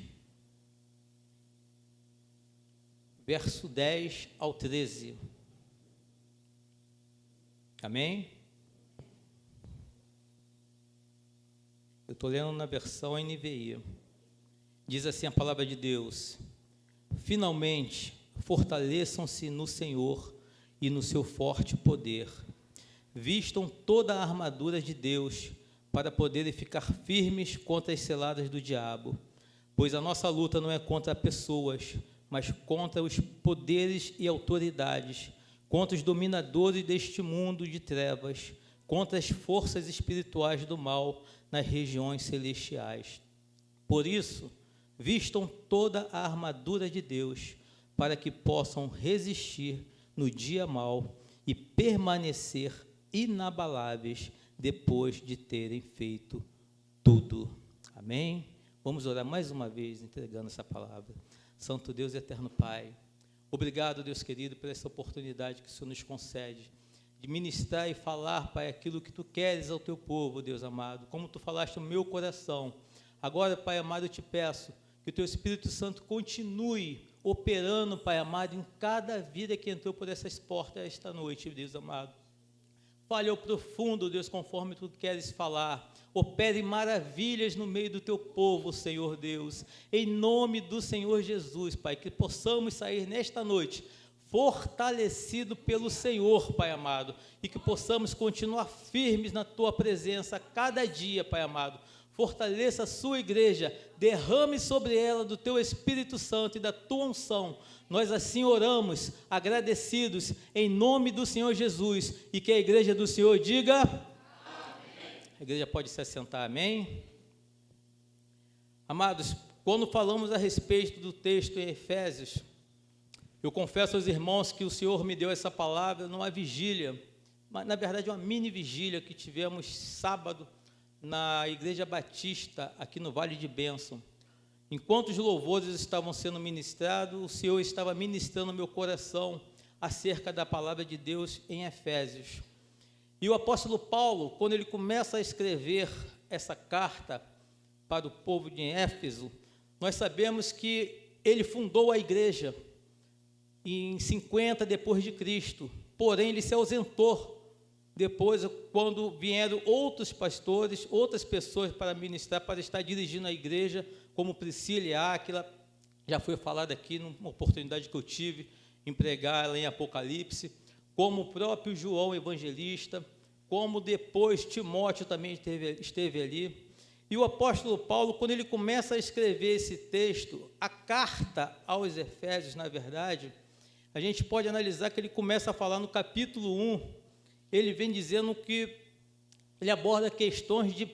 verso 10 ao 13. Amém? Eu estou lendo na versão NVI. Diz assim a palavra de Deus: finalmente, fortaleçam-se no Senhor e no seu forte poder. Vistam toda a armadura de Deus, para poderem ficar firmes contra as ciladas do diabo. Pois a nossa luta não é contra pessoas, mas contra os poderes e autoridades, contra os dominadores deste mundo de trevas, contra as forças espirituais do mal nas regiões celestiais. Por isso, vistam toda a armadura de Deus, para que possam resistir no dia mau e permanecer inabaláveis depois de terem feito tudo. Amém? Vamos orar mais uma vez, entregando essa palavra. Santo Deus e eterno Pai, obrigado, Deus querido, por essa oportunidade que o Senhor nos concede de ministrar e falar, Pai, aquilo que Tu queres ao Teu povo, Deus amado, como Tu falaste no meu coração. Agora, Pai amado, eu te peço que o Teu Espírito Santo continue operando, Pai amado, em cada vida que entrou por essas portas esta noite, Deus amado. Fale ao profundo, Deus, conforme Tu queres falar. Opere maravilhas no meio do Teu povo, Senhor Deus. Em nome do Senhor Jesus, Pai, que possamos sair nesta noite fortalecido pelo Senhor, Pai amado, e que possamos continuar firmes na Tua presença a cada dia, Pai amado. Fortaleça a sua igreja, derrame sobre ela do Teu Espírito Santo e da Tua unção. Nós assim oramos, agradecidos, em nome do Senhor Jesus, e que a igreja do Senhor diga... Amém. A igreja pode se assentar, amém? Amados, quando falamos a respeito do texto em Efésios, eu confesso aos irmãos que o Senhor me deu essa palavra numa vigília, mas na verdade uma mini vigília que tivemos sábado, na Igreja Batista, aqui no Vale de Bênção. Enquanto os louvores estavam sendo ministrados, o Senhor estava ministrando no meu coração acerca da palavra de Deus em Efésios. E o apóstolo Paulo, quando ele começa a escrever essa carta para o povo de Éfeso, nós sabemos que ele fundou a igreja em 50 depois de Cristo, porém ele se ausentou. Depois, quando vieram outros pastores, outras pessoas para ministrar, para estar dirigindo a igreja, como Priscila e Áquila, já foi falado aqui numa oportunidade que eu tive em pregar lá em Apocalipse, como o próprio João Evangelista, como depois Timóteo também esteve ali. E o apóstolo Paulo, quando ele começa a escrever esse texto, a carta aos Efésios, na verdade, a gente pode analisar que ele começa a falar no capítulo 1, ele vem dizendo que ele aborda questões de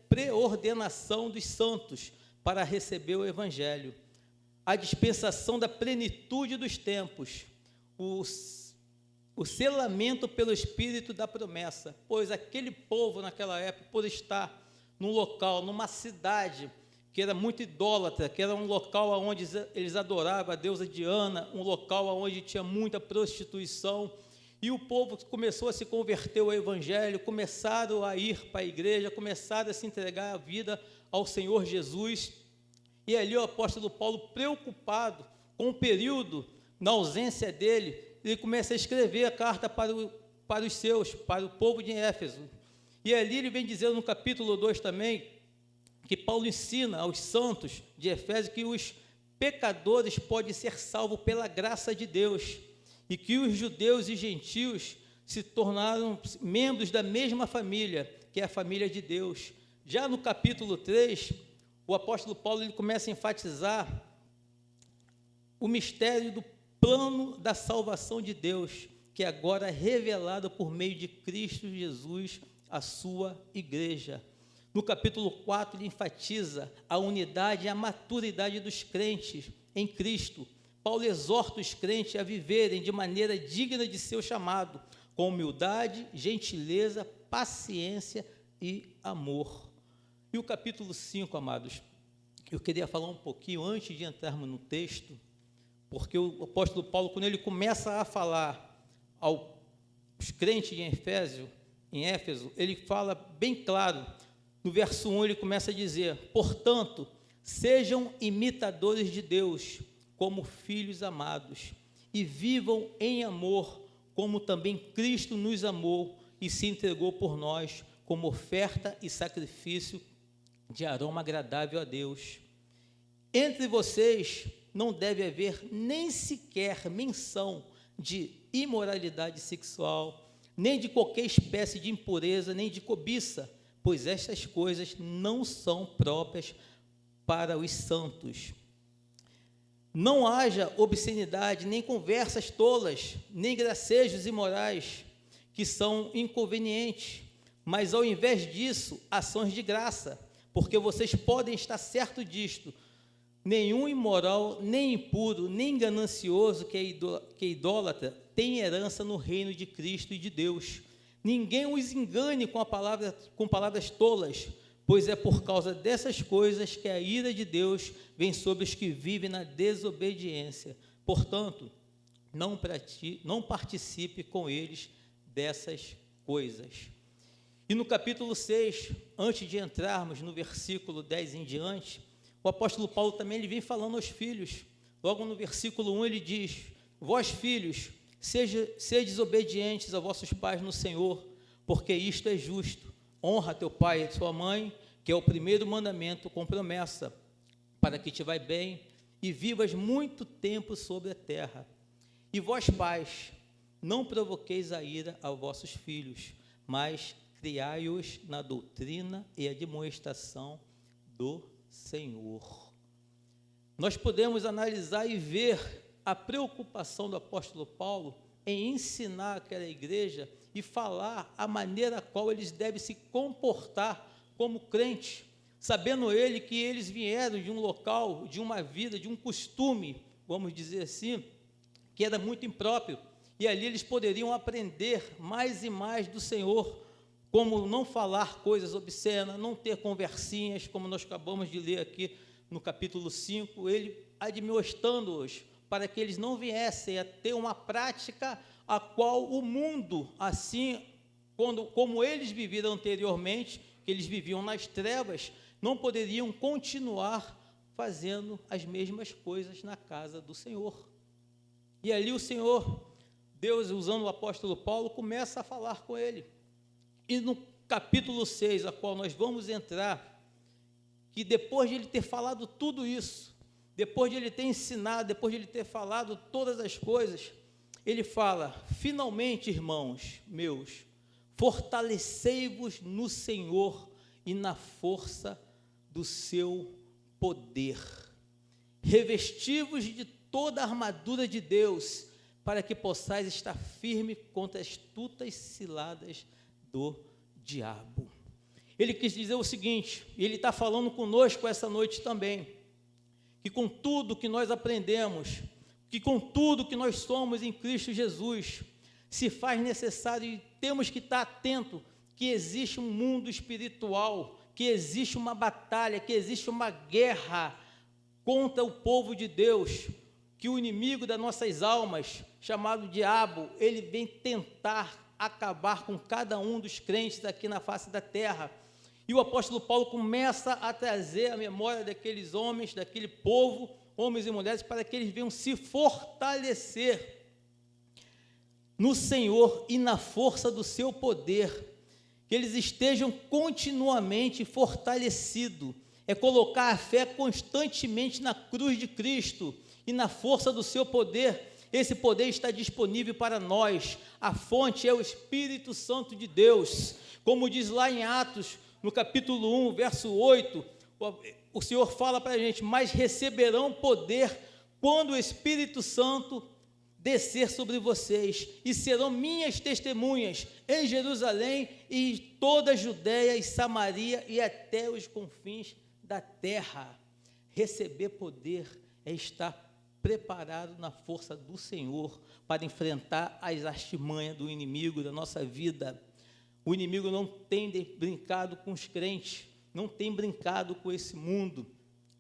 preordenação dos santos para receber o Evangelho, a dispensação da plenitude dos tempos, o selamento pelo Espírito da promessa, pois aquele povo naquela época, por estar num local, numa cidade que era muito idólatra, que era um local onde eles adoravam a deusa Diana, um local onde tinha muita prostituição, e o povo começou a se converter ao Evangelho, começaram a ir para a igreja, começaram a se entregar a vida ao Senhor Jesus. E ali o apóstolo Paulo, preocupado com o período, na ausência dele, ele começa a escrever a carta para o povo de Éfeso. E ali ele vem dizendo no capítulo 2 também, que Paulo ensina aos santos de Efésio que os pecadores podem ser salvos pela graça de Deus, e que os judeus e gentios se tornaram membros da mesma família, que é a família de Deus. Já no capítulo 3, o apóstolo Paulo ele começa a enfatizar o mistério do plano da salvação de Deus, que agora é revelado por meio de Cristo Jesus, a sua igreja. No capítulo 4, ele enfatiza a unidade e a maturidade dos crentes em Cristo. Paulo exorta os crentes a viverem de maneira digna de seu chamado, com humildade, gentileza, paciência e amor. E o capítulo 5, amados, eu queria falar um pouquinho antes de entrarmos no texto, porque o apóstolo Paulo, quando ele começa a falar aos crentes em Éfeso, ele fala bem claro, no verso 1 ele começa a dizer: portanto, sejam imitadores de Deus, como filhos amados, e vivam em amor, como também Cristo nos amou e se entregou por nós, como oferta e sacrifício de aroma agradável a Deus. Entre vocês não deve haver nem sequer menção de imoralidade sexual, nem de qualquer espécie de impureza, nem de cobiça, pois estas coisas não são próprias para os santos. Não haja obscenidade, nem conversas tolas, nem gracejos imorais, que são inconvenientes, mas ao invés disso, ações de graça, porque vocês podem estar certos disto: nenhum imoral, nem impuro, nem ganancioso que é idólatra tem herança no reino de Cristo e de Deus. Ninguém os engane com palavras tolas, pois é por causa dessas coisas que a ira de Deus vem sobre os que vivem na desobediência. Portanto, não participe com eles dessas coisas. E no capítulo 6, antes de entrarmos no versículo 10 em diante, o apóstolo Paulo também ele vem falando aos filhos. Logo no versículo 1 ele diz: vós filhos, sedes obedientes a vossos pais no Senhor, porque isto é justo. Honra teu pai e sua mãe, que é o primeiro mandamento com promessa, para que te vai bem e vivas muito tempo sobre a terra. E vós pais, não provoqueis a ira aos vossos filhos, mas criai-os na doutrina e admoestação do Senhor. Nós podemos analisar e ver a preocupação do apóstolo Paulo em ensinar aquela igreja e falar a maneira a qual eles devem se comportar como crentes, sabendo ele que eles vieram de um local, de uma vida, de um costume, vamos dizer assim, que era muito impróprio, e ali eles poderiam aprender mais e mais do Senhor, como não falar coisas obscenas, não ter conversinhas, como nós acabamos de ler aqui no capítulo 5, ele admoestando-os, para que eles não viessem a ter uma prática a qual o mundo, assim, como eles viviam anteriormente, que eles viviam nas trevas, não poderiam continuar fazendo as mesmas coisas na casa do Senhor. E ali o Senhor, Deus, usando o apóstolo Paulo, começa a falar com ele. E no capítulo 6, a qual nós vamos entrar, que depois de ele ter falado tudo isso, depois de ele ter ensinado, depois de ele ter falado todas as coisas, ele fala: finalmente, irmãos meus, fortalecei-vos no Senhor e na força do seu poder. Revesti-vos de toda a armadura de Deus, para que possais estar firme contra as astutas ciladas do diabo. Ele quis dizer o seguinte, e ele está falando conosco essa noite também, que com tudo que nós aprendemos, que com tudo que nós somos em Cristo Jesus, se faz necessário e temos que estar atento que existe um mundo espiritual, que existe uma batalha, que existe uma guerra contra o povo de Deus, que o inimigo das nossas almas, chamado diabo, ele vem tentar acabar com cada um dos crentes aqui na face da terra. E o apóstolo Paulo começa a trazer a memória daqueles homens, daquele povo, homens e mulheres, para que eles venham se fortalecer no Senhor e na força do seu poder, que eles estejam continuamente fortalecidos, é colocar a fé constantemente na cruz de Cristo e na força do seu poder. Esse poder está disponível para nós, a fonte é o Espírito Santo de Deus, como diz lá em Atos, no capítulo 1, verso 8, o Senhor fala para a gente: mas receberão poder quando o Espírito Santo descer sobre vocês, e serão minhas testemunhas em Jerusalém e em toda a Judéia e Samaria e até os confins da terra. Receber poder é estar preparado na força do Senhor para enfrentar as artimanhas do inimigo da nossa vida. O inimigo não tem brincado com os crentes, não tem brincado com esse mundo.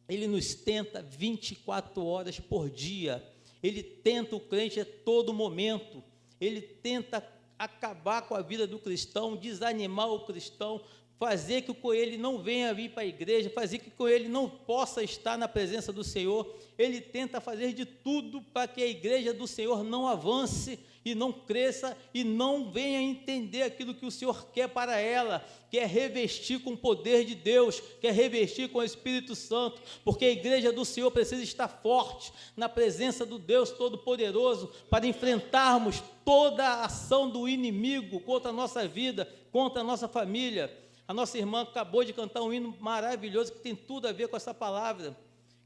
Ele nos tenta 24 horas por dia. Ele tenta o crente a todo momento. Ele tenta acabar com a vida do cristão, desanimar o cristão, fazer que com ele não venha vir para a igreja, fazer que com ele não possa estar na presença do Senhor. Ele tenta fazer de tudo para que a igreja do Senhor não avance e não cresça e não venha entender aquilo que o Senhor quer para ela, que é revestir com o poder de Deus, que é revestir com o Espírito Santo, porque a igreja do Senhor precisa estar forte na presença do Deus Todo-Poderoso para enfrentarmos toda a ação do inimigo contra a nossa vida, contra a nossa família. A nossa irmã acabou de cantar um hino maravilhoso que tem tudo a ver com essa palavra.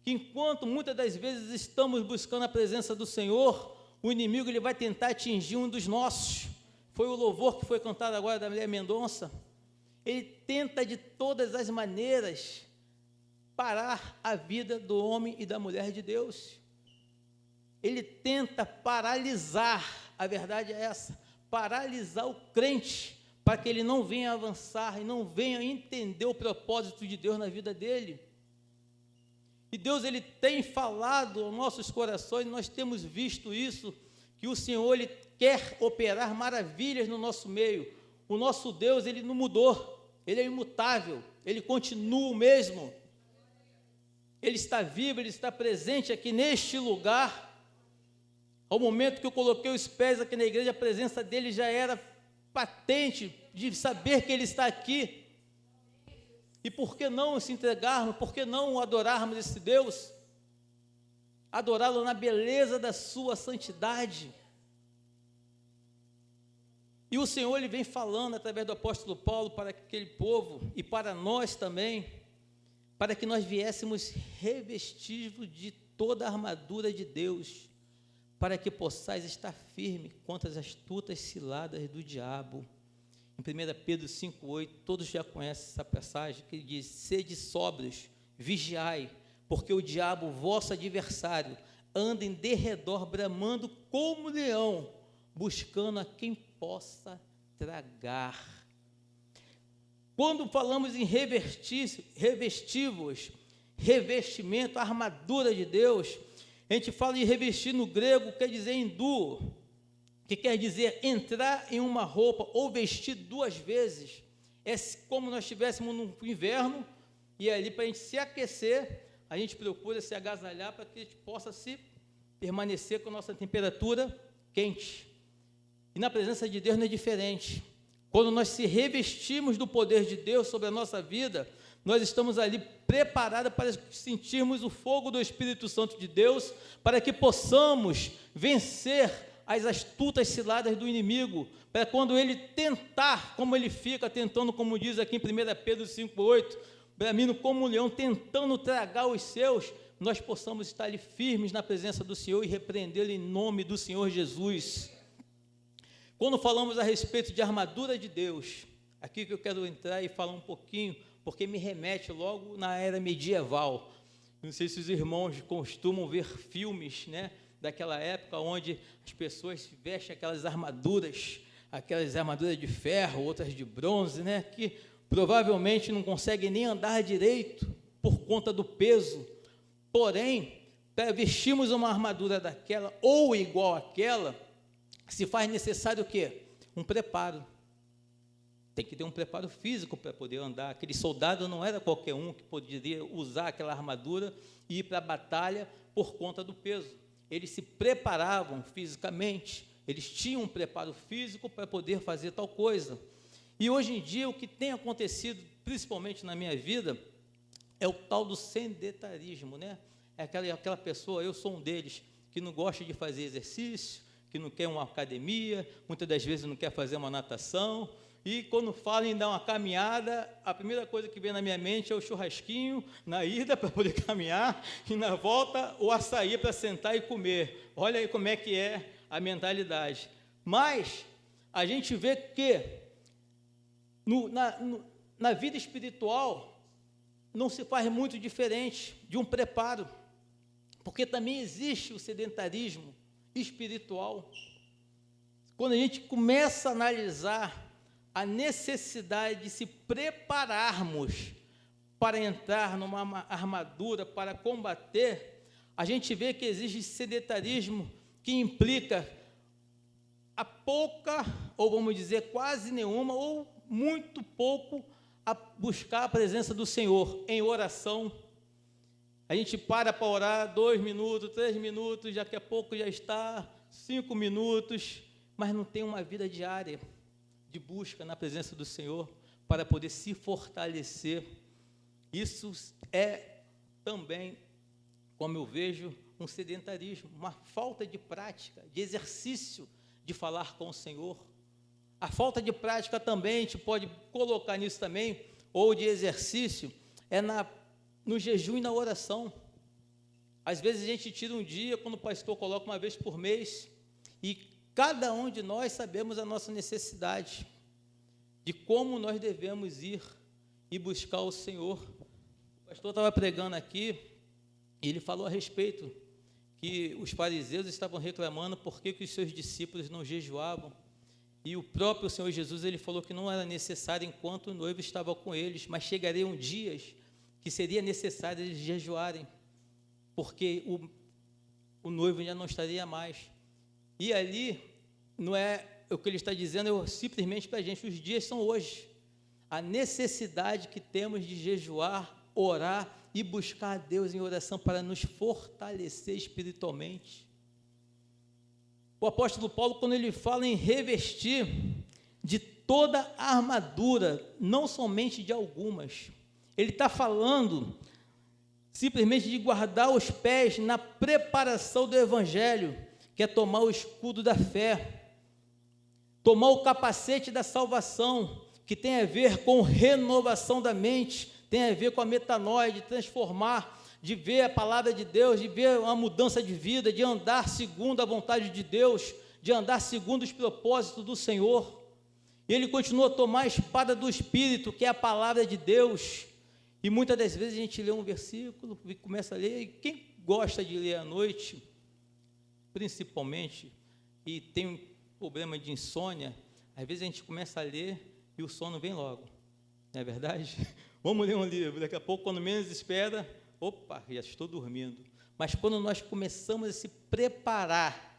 Que enquanto muitas das vezes estamos buscando a presença do Senhor, o inimigo ele vai tentar atingir um dos nossos. Foi o louvor que foi cantado agora da Maria Mendonça. Ele tenta de todas as maneiras parar a vida do homem e da mulher de Deus. Ele tenta paralisar, a verdade é essa, paralisar o crente, para que ele não venha avançar e não venha entender o propósito de Deus na vida dele. E Deus ele tem falado aos nossos corações, nós temos visto isso, que o Senhor ele quer operar maravilhas no nosso meio. O nosso Deus ele não mudou, ele é imutável, ele continua o mesmo. Ele está vivo, ele está presente aqui neste lugar. Ao momento que eu coloquei os pés aqui na igreja, a presença dele já era patente de saber que ele está aqui. E por que não se entregarmos, por que não adorarmos esse Deus? Adorá-lo na beleza da sua santidade. E o Senhor ele vem falando através do apóstolo Paulo para aquele povo e para nós também, para que nós viéssemos revestidos de toda a armadura de Deus, para que possais estar firme contra as astutas ciladas do diabo. Em 1 Pedro 5,8, todos já conhecem essa passagem, que diz: sede sóbrios, vigiai, porque o diabo, vosso adversário, anda em derredor, bramando como leão, buscando a quem possa tragar. Quando falamos em revestivos, revestimento, armadura de Deus, a gente fala em revestir no grego, quer dizer enduo, que quer dizer entrar em uma roupa ou vestir duas vezes. É como nós estivéssemos no inverno e ali para a gente se aquecer, a gente procura se agasalhar para que a gente possa permanecer com a nossa temperatura quente. E na presença de Deus não é diferente. Quando nós se revestimos do poder de Deus sobre a nossa vida, nós estamos ali preparados para sentirmos o fogo do Espírito Santo de Deus, para que possamos vencer as astutas ciladas do inimigo, para quando ele tentar, como ele fica tentando, como diz aqui em 1 Pedro 5,8, bramindo como um leão, tentando tragar os seus, nós possamos estar ali firmes na presença do Senhor e repreendê-lo em nome do Senhor Jesus. Quando falamos a respeito de armadura de Deus, aqui que eu quero entrar e falar um pouquinho, porque me remete logo na era medieval. Não sei se os irmãos costumam ver filmes, né, daquela época, onde as pessoas vestem aquelas armaduras de ferro, outras de bronze, né, que provavelmente não conseguem nem andar direito por conta do peso. Porém, para vestirmos uma armadura daquela ou igual àquela, se faz necessário o quê? Um preparo. Tem que ter um preparo físico para poder andar. Aquele soldado não era qualquer um que poderia usar aquela armadura e ir para a batalha por conta do peso. Eles se preparavam fisicamente, eles tinham um preparo físico para poder fazer tal coisa. E hoje em dia, o que tem acontecido, principalmente na minha vida, é o tal do sedentarismo, né? É aquela pessoa, eu sou um deles, que não gosta de fazer exercício, que não quer uma academia, muitas das vezes não quer fazer uma natação, e quando falam em dar uma caminhada, a primeira coisa que vem na minha mente é o churrasquinho, na ida para poder caminhar, e na volta o açaí para sentar e comer. Olha aí como é que é a mentalidade. Mas a gente vê que na vida espiritual não se faz muito diferente de um preparo, porque também existe o sedentarismo espiritual. Quando a gente começa a analisar a necessidade de se prepararmos para entrar numa armadura, para combater, a gente vê que existe sedentarismo que implica a pouca, ou vamos dizer quase nenhuma, ou muito pouco, a buscar a presença do Senhor em oração. A gente para orar 2 minutos, 3 minutos, daqui a pouco já está 5 minutos, mas não tem uma vida diária de busca na presença do Senhor para poder se fortalecer. Isso é também, como eu vejo, um sedentarismo, uma falta de prática, de exercício de falar com o Senhor. A falta de prática também, a gente pode colocar nisso também, ou de exercício é no jejum e na oração. Às vezes a gente tira um dia, quando o pastor coloca uma vez por mês, e cada um de nós sabemos a nossa necessidade, de como nós devemos ir e buscar o Senhor. O pastor estava pregando aqui, e ele falou a respeito que os fariseus estavam reclamando por que os seus discípulos não jejuavam. E o próprio Senhor Jesus, ele falou que não era necessário enquanto o noivo estava com eles, mas chegariam dias que seria necessário eles jejuarem, porque o noivo já não estaria mais. E ali, não é o que ele está dizendo, é simplesmente para a gente, os dias são hoje. A necessidade que temos de jejuar, orar e buscar a Deus em oração para nos fortalecer espiritualmente. O apóstolo Paulo, quando ele fala em revestir de toda a armadura, não somente de algumas, ele está falando simplesmente de guardar os pés na preparação do evangelho, que é tomar o escudo da fé, tomar o capacete da salvação, que tem a ver com renovação da mente, tem a ver com a metanoia, de transformar, de ver a palavra de Deus, de ver uma mudança de vida, de andar segundo a vontade de Deus, de andar segundo os propósitos do Senhor. E ele continua a tomar a espada do Espírito, que é a palavra de Deus. E muitas das vezes a gente lê um versículo e começa a ler, e quem gosta de ler à noite, principalmente, e tem um problema de insônia, às vezes a gente começa a ler e o sono vem logo, não é verdade? Vamos ler um livro, daqui a pouco, quando menos espera, opa, já estou dormindo. Mas quando nós começamos a se preparar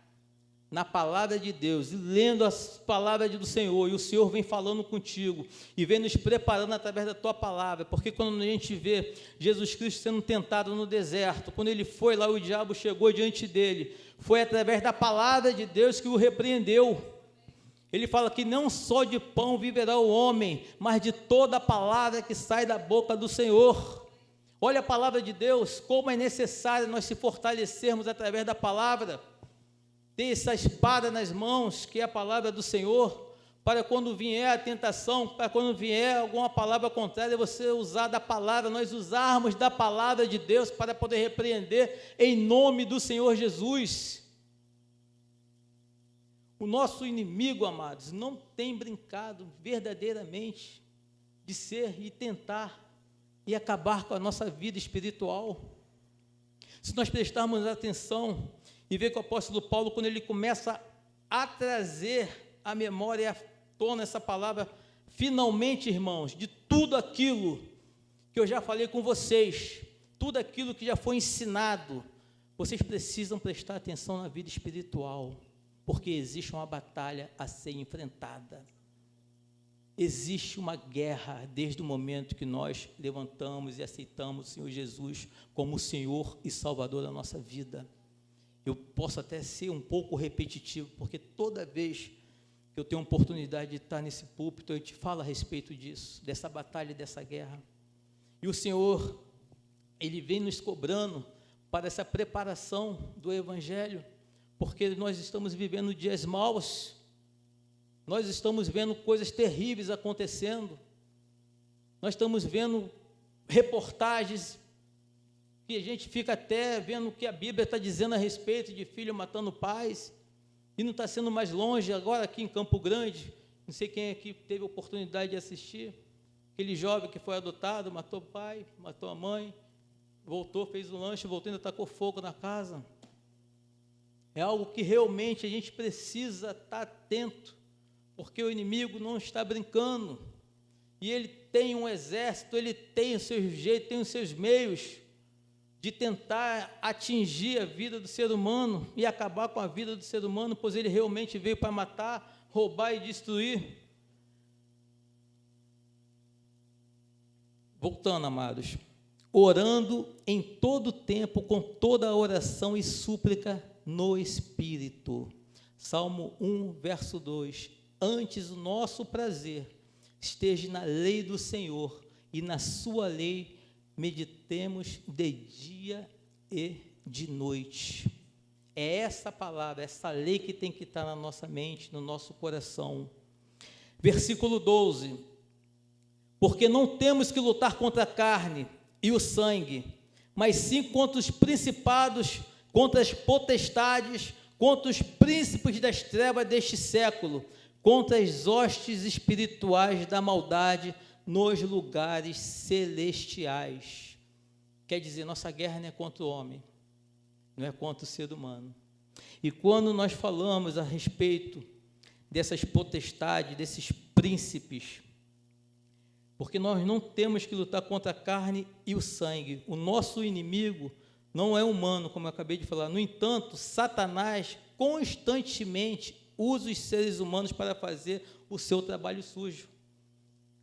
na palavra de Deus, e lendo as palavras do Senhor, e o Senhor vem falando contigo, e vem nos preparando através da tua palavra, porque quando a gente vê Jesus Cristo sendo tentado no deserto, quando ele foi lá, o diabo chegou diante dele, foi através da palavra de Deus que o repreendeu. Ele fala que não só de pão viverá o homem, mas de toda a palavra que sai da boca do Senhor. Olha a palavra de Deus, como é necessário nós se fortalecermos através da palavra, ter essa espada nas mãos, que é a palavra do Senhor, para quando vier a tentação, para quando vier alguma palavra contrária, você usar da palavra, nós usarmos da palavra de Deus para poder repreender em nome do Senhor Jesus. O nosso inimigo, amados, não tem brincado verdadeiramente de ser e tentar e acabar com a nossa vida espiritual. Se nós prestarmos atenção e ver que o apóstolo Paulo, quando ele começa a trazer à memória, à tona essa palavra, finalmente, irmãos, de tudo aquilo que eu já falei com vocês, tudo aquilo que já foi ensinado, vocês precisam prestar atenção na vida espiritual, porque existe uma batalha a ser enfrentada. Existe uma guerra desde o momento que nós levantamos e aceitamos o Senhor Jesus como o Senhor e Salvador da nossa vida. Eu posso até ser um pouco repetitivo, porque toda vez que eu tenho a oportunidade de estar nesse púlpito, eu te falo a respeito disso, dessa batalha, dessa guerra. E o Senhor, Ele vem nos cobrando para essa preparação do Evangelho, porque nós estamos vivendo dias maus, nós estamos vendo coisas terríveis acontecendo, nós estamos vendo reportagens que a gente fica até vendo o que a Bíblia está dizendo a respeito de filho matando pais, e não está sendo mais longe, agora aqui em Campo Grande, não sei quem aqui teve a oportunidade de assistir, aquele jovem que foi adotado, matou o pai, matou a mãe, voltou, fez o lanche, voltou e ainda tacou fogo na casa. É algo que realmente a gente precisa estar atento, porque o inimigo não está brincando, e ele tem um exército, ele tem o seu jeito, tem os seus meios de tentar atingir a vida do ser humano e acabar com a vida do ser humano, pois ele realmente veio para matar, roubar e destruir. Voltando, amados, orando em todo tempo, com toda a oração e súplica no Espírito. Salmo 1, verso 2. Antes o nosso prazer esteja na lei do Senhor, e na sua lei meditemos de dia e de noite. É essa palavra, essa lei que tem que estar na nossa mente, no nosso coração. Versículo 12. Porque não temos que lutar contra a carne e o sangue, mas sim contra os principados, contra as potestades, contra os príncipes das trevas deste século, contra as hostes espirituais da maldade nos lugares celestiais. Quer dizer, nossa guerra não é contra o homem, não é contra o ser humano. E quando nós falamos a respeito dessas potestades, desses príncipes, porque nós não temos que lutar contra a carne e o sangue. O nosso inimigo não é humano, como eu acabei de falar. No entanto, Satanás constantemente usa os seres humanos para fazer o seu trabalho sujo.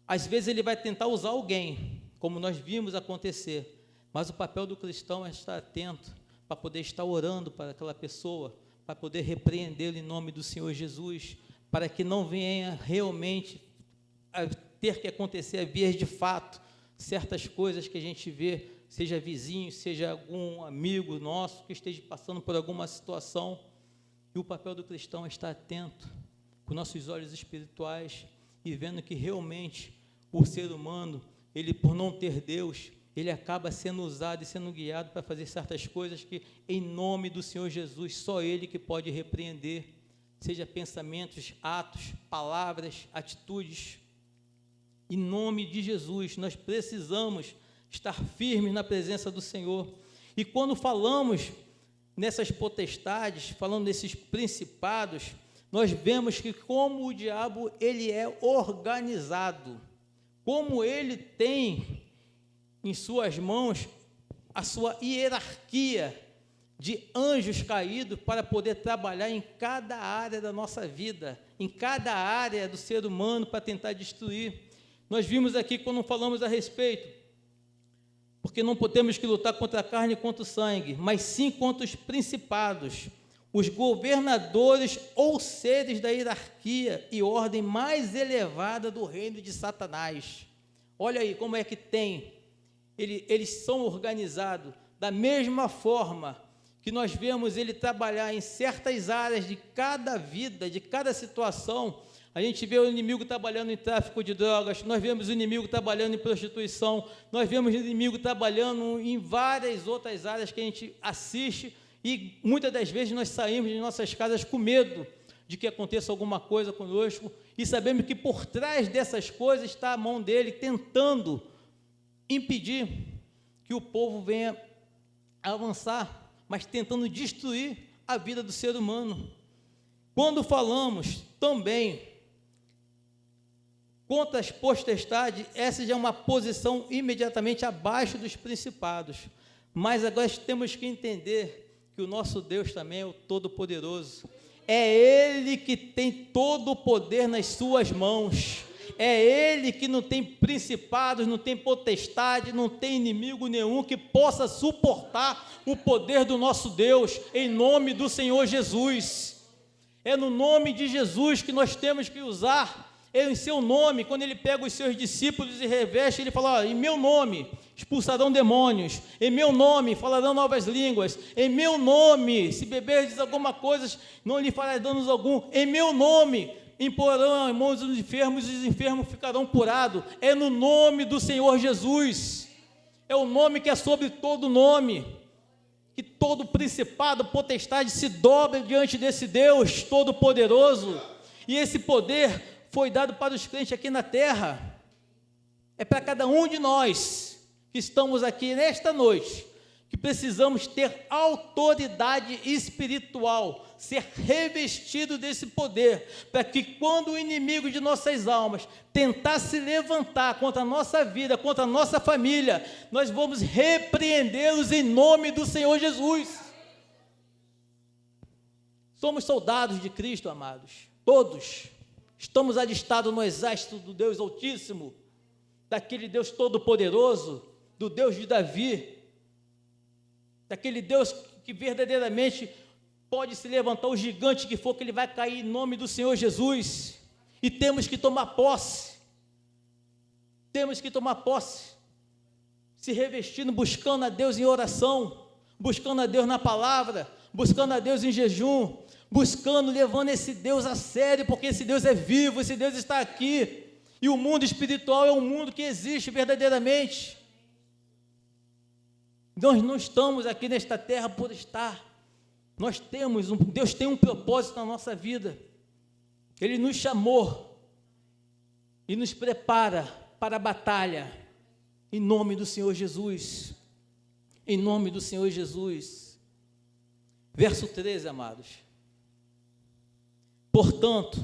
Às vezes ele vai tentar usar alguém, como nós vimos acontecer, mas o papel do cristão é estar atento, para poder estar orando para aquela pessoa, para poder repreendê-lo em nome do Senhor Jesus, para que não venha realmente a ter que acontecer a vias de fato, certas coisas que a gente vê, seja vizinho, seja algum amigo nosso que esteja passando por alguma situação, e o papel do cristão é estar atento, com nossos olhos espirituais, e vendo que realmente o ser humano, ele por não ter Deus, ele acaba sendo usado e sendo guiado para fazer certas coisas que, em nome do Senhor Jesus, só Ele que pode repreender, seja pensamentos, atos, palavras, atitudes. Em nome de Jesus, nós precisamos estar firmes na presença do Senhor. E quando falamos nessas potestades, falando desses principados, nós vemos que como o diabo ele é organizado, como ele tem em suas mãos a sua hierarquia de anjos caídos para poder trabalhar em cada área da nossa vida, em cada área do ser humano para tentar destruir. Nós vimos aqui quando falamos a respeito, porque não podemos que lutar contra a carne e contra o sangue, mas sim contra os principados, os governadores ou seres da hierarquia e ordem mais elevada do reino de Satanás. Olha aí como é que tem, eles são organizados da mesma forma que nós vemos ele trabalhar em certas áreas de cada vida, de cada situação. A gente vê o inimigo trabalhando em tráfico de drogas, nós vemos o inimigo trabalhando em prostituição, nós vemos o inimigo trabalhando em várias outras áreas que a gente assiste, e muitas das vezes nós saímos de nossas casas com medo de que aconteça alguma coisa conosco, e sabemos que por trás dessas coisas está a mão dele tentando impedir que o povo venha avançar, mas tentando destruir a vida do ser humano. Quando falamos também contra as potestades, essa já é uma posição imediatamente abaixo dos principados, mas agora temos que entender que o nosso Deus também é o Todo-Poderoso, é Ele que tem todo o poder nas suas mãos, é Ele que não tem principados, não tem potestade, não tem inimigo nenhum que possa suportar o poder do nosso Deus, em nome do Senhor Jesus. É no nome de Jesus que nós temos que usar, em seu nome. Quando ele pega os seus discípulos e reveste, ele fala, em meu nome expulsarão demônios, em meu nome falarão novas línguas, em meu nome, se beberdes alguma coisa, não lhe fará danos algum, em meu nome imporão as mãos dos enfermos e os enfermos ficarão curados. É no nome do Senhor Jesus, é o nome que é sobre todo nome, que todo principado, potestade se dobre diante desse Deus todo-poderoso, e esse poder foi dado para os crentes aqui na terra, é para cada um de nós que estamos aqui nesta noite, que precisamos ter autoridade espiritual, ser revestido desse poder, para que quando o inimigo de nossas almas tentar se levantar contra a nossa vida, contra a nossa família, nós vamos repreendê-los em nome do Senhor Jesus. Somos soldados de Cristo, amados, todos. Estamos alistados no exército do Deus Altíssimo, daquele Deus Todo-Poderoso, do Deus de Davi, daquele Deus que verdadeiramente pode se levantar o gigante que for, que ele vai cair em nome do Senhor Jesus, e temos que tomar posse, se revestindo, buscando a Deus em oração, buscando a Deus na palavra, buscando a Deus em jejum, buscando, levando esse Deus a sério, porque esse Deus é vivo, esse Deus está aqui, E o mundo espiritual é um mundo que existe verdadeiramente. Nós não estamos aqui nesta terra por estar. Deus tem um propósito na nossa vida. Ele nos chamou e nos prepara para a batalha. Em nome do Senhor Jesus. Em nome do Senhor Jesus. Verso 13, amados. Portanto,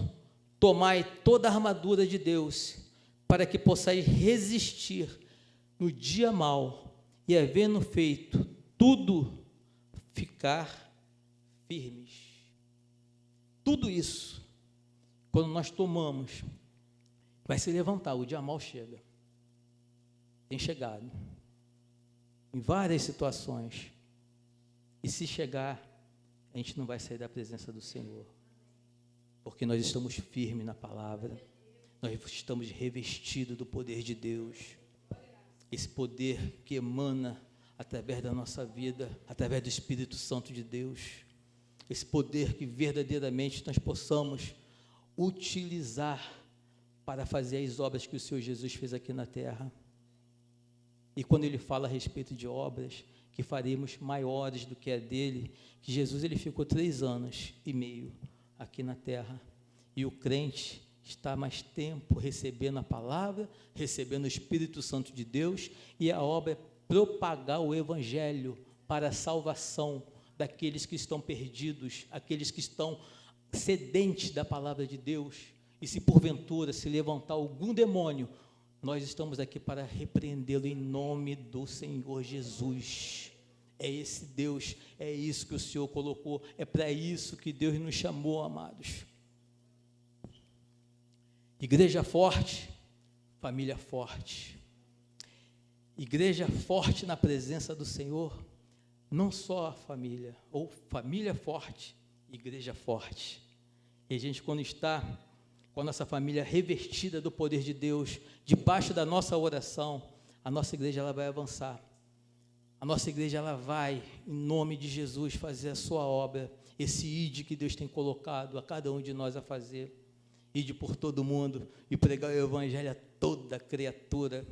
tomai toda a armadura de Deus, para que possais resistir no dia mau, e havendo feito tudo, ficar firmes. Tudo isso, quando nós tomamos, vai se levantar, o dia mau chega. Tem chegado. Em várias situações. E se chegar, a gente não vai sair da presença do Senhor. Porque nós estamos firmes na palavra. Nós estamos revestidos do poder de Deus. Esse poder que emana através da nossa vida, através do Espírito Santo de Deus. Esse poder que verdadeiramente nós possamos utilizar para fazer as obras que o Senhor Jesus fez aqui na terra. E quando ele fala a respeito de obras que faremos maiores do que a dele, que Jesus ele ficou 3 anos e meio aqui na terra, e o crente está mais tempo recebendo a palavra, recebendo o Espírito Santo de Deus, e a obra é propagar o Evangelho para a salvação daqueles que estão perdidos, aqueles que estão sedentes da palavra de Deus. E se porventura se levantar algum demônio, nós estamos aqui para repreendê-lo em nome do Senhor Jesus. É esse Deus, é isso que o Senhor colocou, é para isso que Deus nos chamou, amados. Igreja forte, família forte. Igreja forte na presença do Senhor, não só a família, ou família forte, igreja forte. E a gente, quando está com a nossa família revestida do poder de Deus, debaixo da nossa oração, a nossa igreja ela vai avançar. A nossa igreja ela vai, em nome de Jesus, fazer a sua obra, esse ide que Deus tem colocado a cada um de nós a fazer. Ide por todo mundo e pregar o evangelho a toda criatura.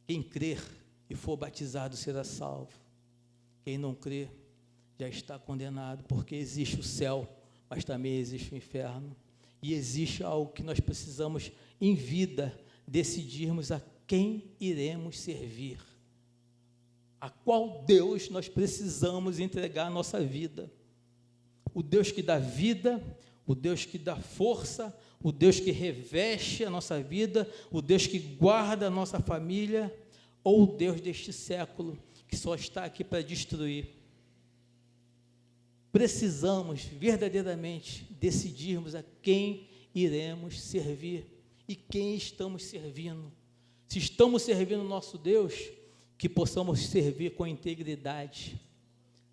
Quem crer e for batizado será salvo. Quem não crer já está condenado, porque existe o céu, mas também existe o inferno. E existe algo que nós precisamos, em vida, decidirmos a quem iremos servir. A qual Deus nós precisamos entregar a nossa vida. O Deus que dá vida, o Deus que dá força, o Deus que reveste a nossa vida, o Deus que guarda a nossa família, ou o Deus deste século, que só está aqui para destruir. Precisamos verdadeiramente decidirmos a quem iremos servir e quem estamos servindo. Se estamos servindo o nosso Deus, que possamos servir com integridade.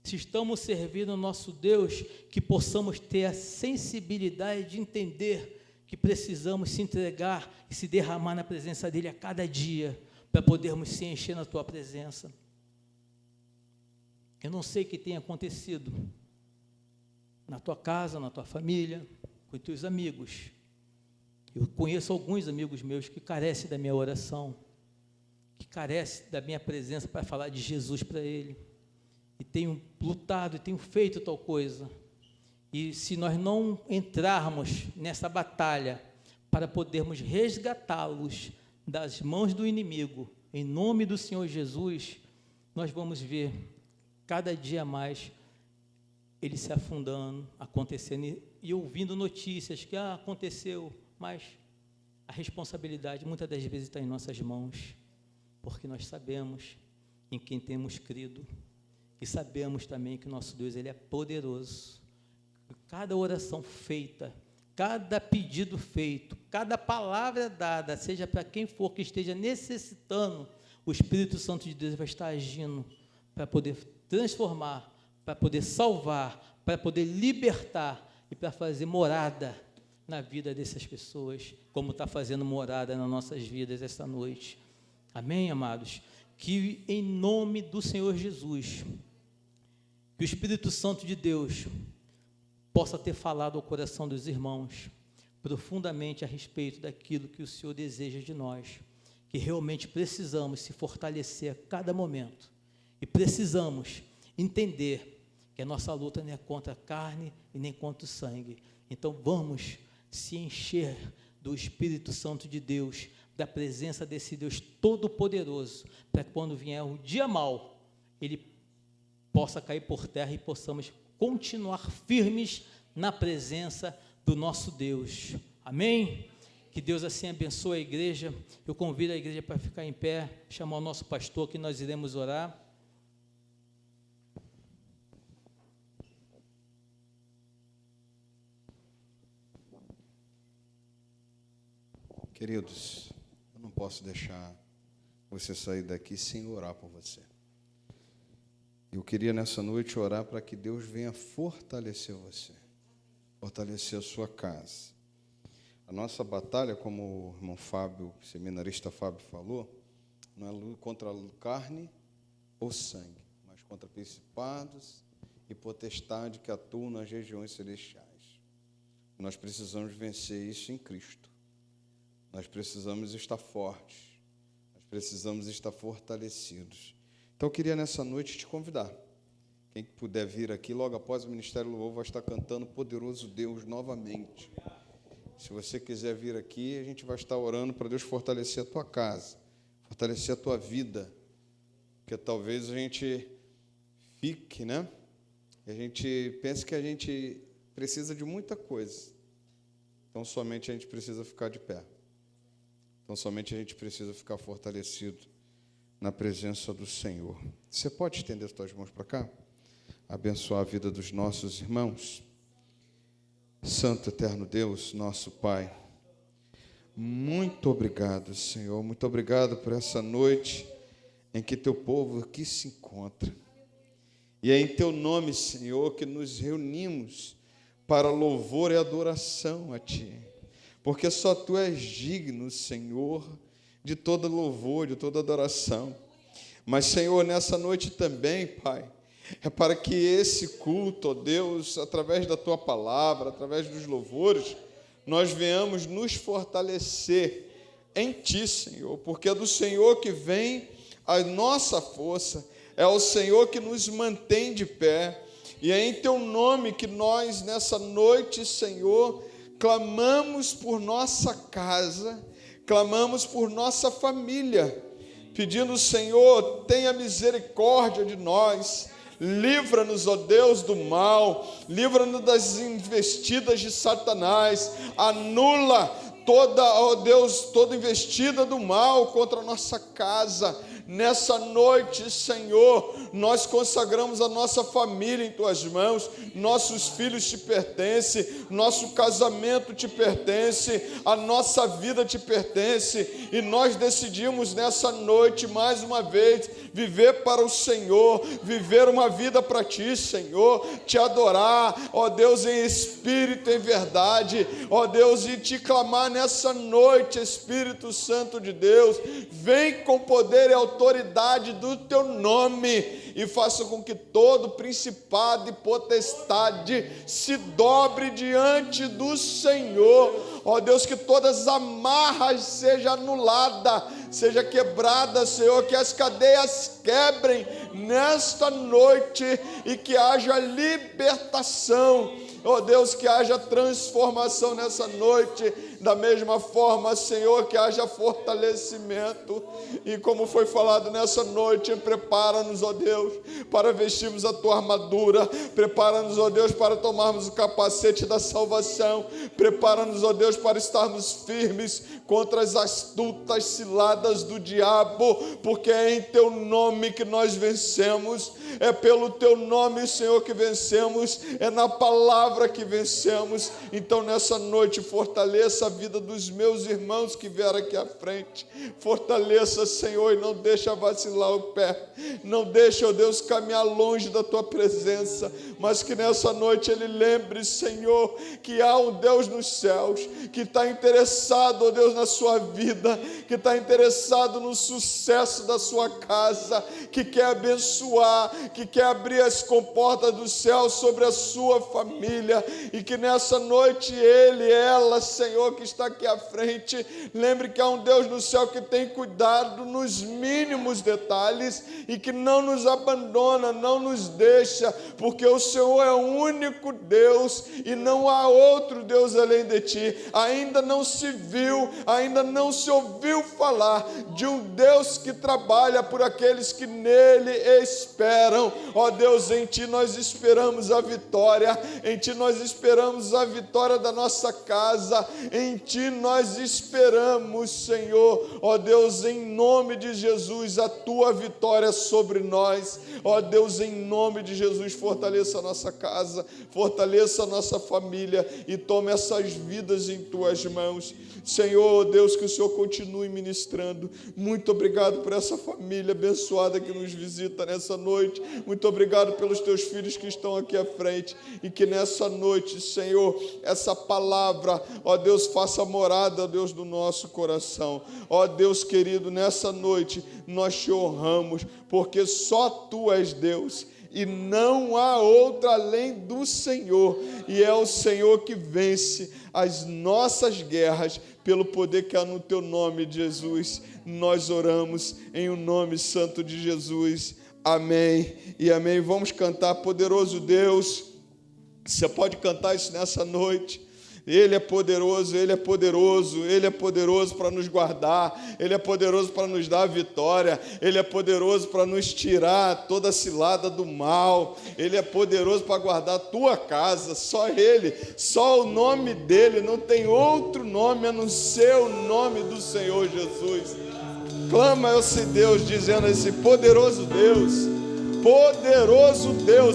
Se estamos servindo o nosso Deus, que possamos ter a sensibilidade de entender que precisamos se entregar e se derramar na presença dEle a cada dia, para podermos se encher na Tua presença. Eu não sei o que tem acontecido na tua casa, na tua família, com os teus amigos. Eu conheço alguns amigos meus que carecem da minha oração, que carecem da minha presença para falar de Jesus para ele, e tenho lutado, e tenho feito tal coisa, e se nós não entrarmos nessa batalha, para podermos resgatá-los das mãos do inimigo, em nome do Senhor Jesus, nós vamos ver, cada dia mais, ele se afundando, acontecendo, e ouvindo notícias que aconteceu, mas a responsabilidade muitas das vezes está em nossas mãos, porque nós sabemos em quem temos crido, e sabemos também que o nosso Deus ele é poderoso. Cada oração feita, cada pedido feito, cada palavra dada, seja para quem for que esteja necessitando, o Espírito Santo de Deus vai estar agindo para poder transformar, para poder salvar, para poder libertar e para fazer morada na vida dessas pessoas, como está fazendo morada nas nossas vidas esta noite. Amém, amados? Que em nome do Senhor Jesus, que o Espírito Santo de Deus possa ter falado ao coração dos irmãos, profundamente a respeito daquilo que o Senhor deseja de nós, que realmente precisamos se fortalecer a cada momento e precisamos entender que a nossa luta não é contra a carne e nem contra o sangue. Então vamos se encher do Espírito Santo de Deus, da presença desse Deus Todo-Poderoso, para que quando vier o dia mau, ele possa cair por terra e possamos continuar firmes na presença do nosso Deus. Amém? Que Deus assim abençoe a igreja. Eu convido a igreja para ficar em pé, chamar o nosso pastor, que nós iremos orar. Queridos, eu não posso deixar você sair daqui sem orar por você. Eu queria nessa noite orar para que Deus venha fortalecer você, fortalecer a sua casa. A nossa batalha, como o irmão Fábio, o seminarista Fábio falou, não é luta contra a carne ou sangue, mas contra principados e potestades que atuam nas regiões celestiais. Nós precisamos vencer isso em Cristo. Nós precisamos estar fortes, nós precisamos estar fortalecidos. Então eu queria nessa noite te convidar. Quem puder vir aqui, logo após o Ministério do Louvor vai estar cantando Poderoso Deus novamente. Se você quiser vir aqui, a gente vai estar orando para Deus fortalecer a tua casa, fortalecer a tua vida, porque talvez a gente fique, né? E a gente pense que a gente precisa de muita coisa. Então somente a gente precisa ficar de pé. Então somente a gente precisa ficar fortalecido na presença do Senhor. Você pode estender as tuas mãos para cá? Abençoar a vida dos nossos irmãos. Santo Eterno Deus, nosso Pai, muito obrigado, Senhor, muito obrigado por essa noite em que teu povo aqui se encontra. E é em teu nome, Senhor, que nos reunimos para louvor e adoração a Ti, porque só Tu és digno, Senhor, de todo louvor, de toda adoração. Mas, Senhor, nessa noite também, Pai, é para que esse culto, ó Deus, através da Tua palavra, através dos louvores, nós venhamos nos fortalecer em Ti, Senhor, porque é do Senhor que vem a nossa força, é o Senhor que nos mantém de pé, e é em Teu nome que nós, nessa noite, Senhor, clamamos por nossa casa, clamamos por nossa família, pedindo, Senhor, tenha misericórdia de nós, livra-nos, ó Deus, do mal, livra-nos das investidas de Satanás, anula toda, ó Deus, toda investida do mal contra a nossa casa. Nessa noite, Senhor, nós consagramos a nossa família em Tuas mãos, nossos filhos Te pertencem, nosso casamento Te pertence, a nossa vida Te pertence, e nós decidimos nessa noite, mais uma vez, viver para o Senhor, viver uma vida para Ti, Senhor, Te adorar, ó Deus, em espírito e em verdade, ó Deus, e Te clamar nessa noite, Espírito Santo de Deus, vem com poder e autoridade do Teu nome, e faça com que todo principado e potestade se dobre diante do Senhor, ó Deus, que todas as amarras sejam anuladas, seja quebrada, Senhor, que as cadeias quebrem nesta noite e que haja libertação, ó Deus, que haja transformação nessa noite, da mesma forma, Senhor, que haja fortalecimento, e como foi falado nessa noite, prepara-nos, ó Deus, para vestirmos a Tua armadura, prepara-nos, ó Deus, para tomarmos o capacete da salvação, prepara-nos, ó Deus, para estarmos firmes contra as astutas ciladas do diabo, porque é em Teu nome que nós vencemos, é pelo Teu nome, Senhor, que vencemos, é na palavra que vencemos. Então nessa noite fortaleça a vida dos meus irmãos que vieram aqui à frente. Fortaleça, Senhor, e não deixa vacilar o pé. Não deixa, ó Deus, caminhar longe da tua presença, mas que nessa noite ele lembre, Senhor, que há um Deus nos céus, que está interessado, ó Deus, na sua vida, que está interessado no sucesso da sua casa, que quer abençoar, que quer abrir as comportas do céu sobre a sua família, e que nessa noite ele, ela, Senhor, que está aqui à frente, lembre que há um Deus no céu que tem cuidado nos mínimos detalhes e que não nos abandona, não nos deixa, porque o Senhor é o único Deus e não há outro Deus além de ti. Ainda não se viu, ainda não se ouviu falar de um Deus que trabalha por aqueles que nele esperam. Ó Deus, em ti nós esperamos a vitória, em ti nós esperamos a vitória da nossa casa, em ti nós esperamos, Senhor, ó Deus, em nome de Jesus, a tua vitória sobre nós. Ó Deus, em nome de Jesus, fortaleça a nossa casa, fortaleça a nossa família e tome essas vidas em tuas mãos. Senhor, Deus, que o Senhor continue ministrando. Muito obrigado por essa família abençoada que nos visita nessa noite. Muito obrigado pelos teus filhos que estão aqui à frente e que nessa noite, Senhor, essa palavra, ó Deus, faça morada, ó Deus, do nosso coração. Ó Deus querido, nessa noite nós te honramos, porque só tu és Deus e não há outra além do Senhor, e é o Senhor que vence as nossas guerras pelo poder que há no teu nome, Jesus. Nós oramos em o nome santo de Jesus. Amém e amém. Vamos cantar Poderoso Deus. Você pode cantar isso nessa noite. Ele é poderoso, Ele é poderoso, Ele é poderoso para nos guardar, Ele é poderoso para nos dar a vitória, Ele é poderoso para nos tirar toda a cilada do mal, Ele é poderoso para guardar a tua casa, só Ele, só o nome dEle, não tem outro nome a não ser o nome do Senhor Jesus. Clama esse Deus, dizendo esse poderoso Deus,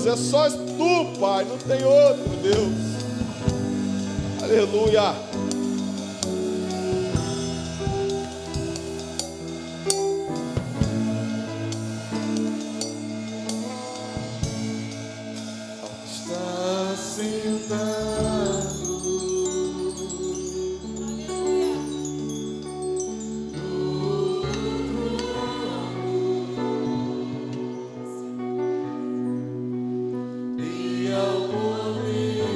é só tu, Pai, não tem outro Deus. Aleluia. Está sentado e ao poder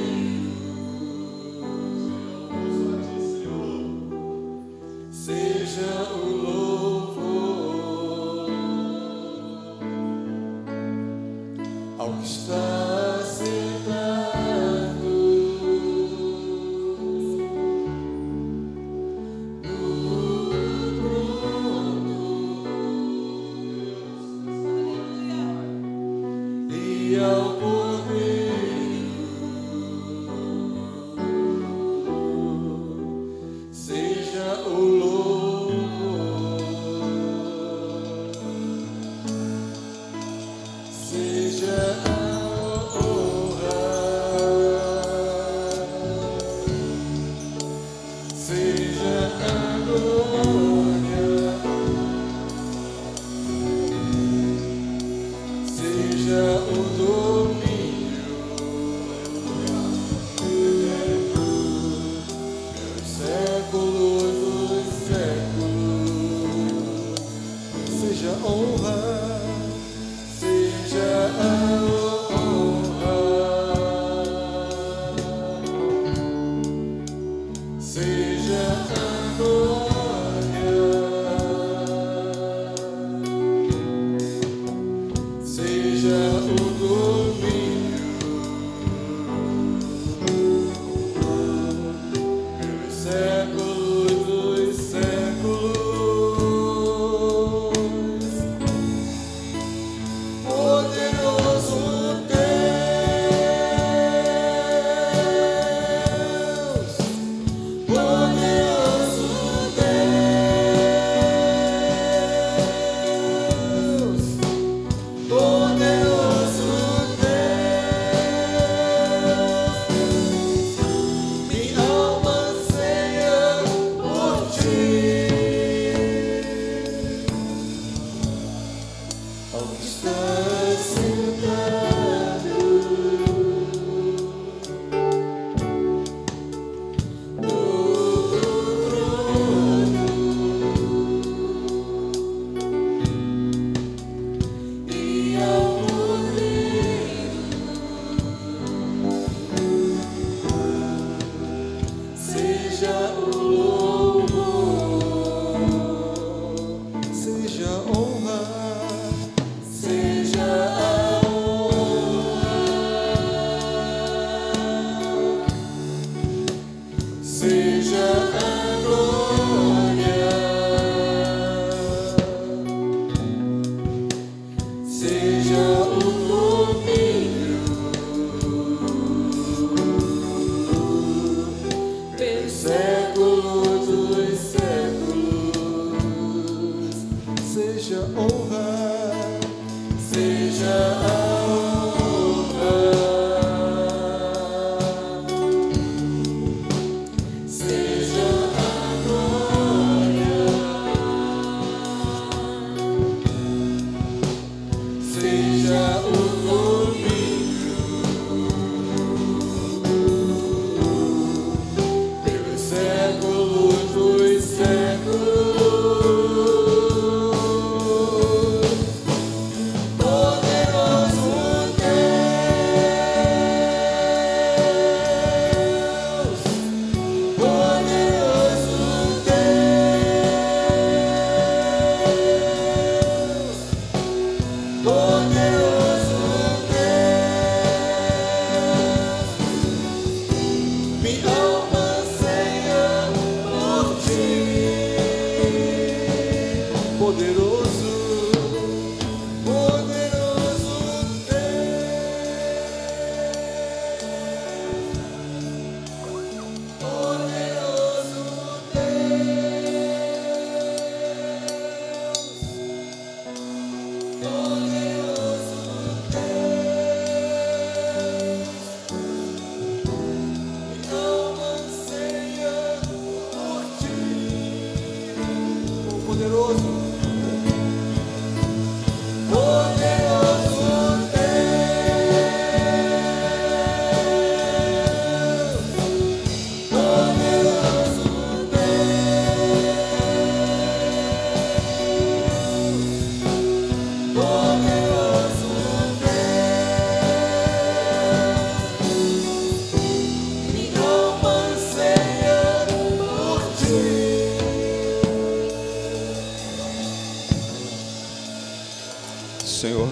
Senhor,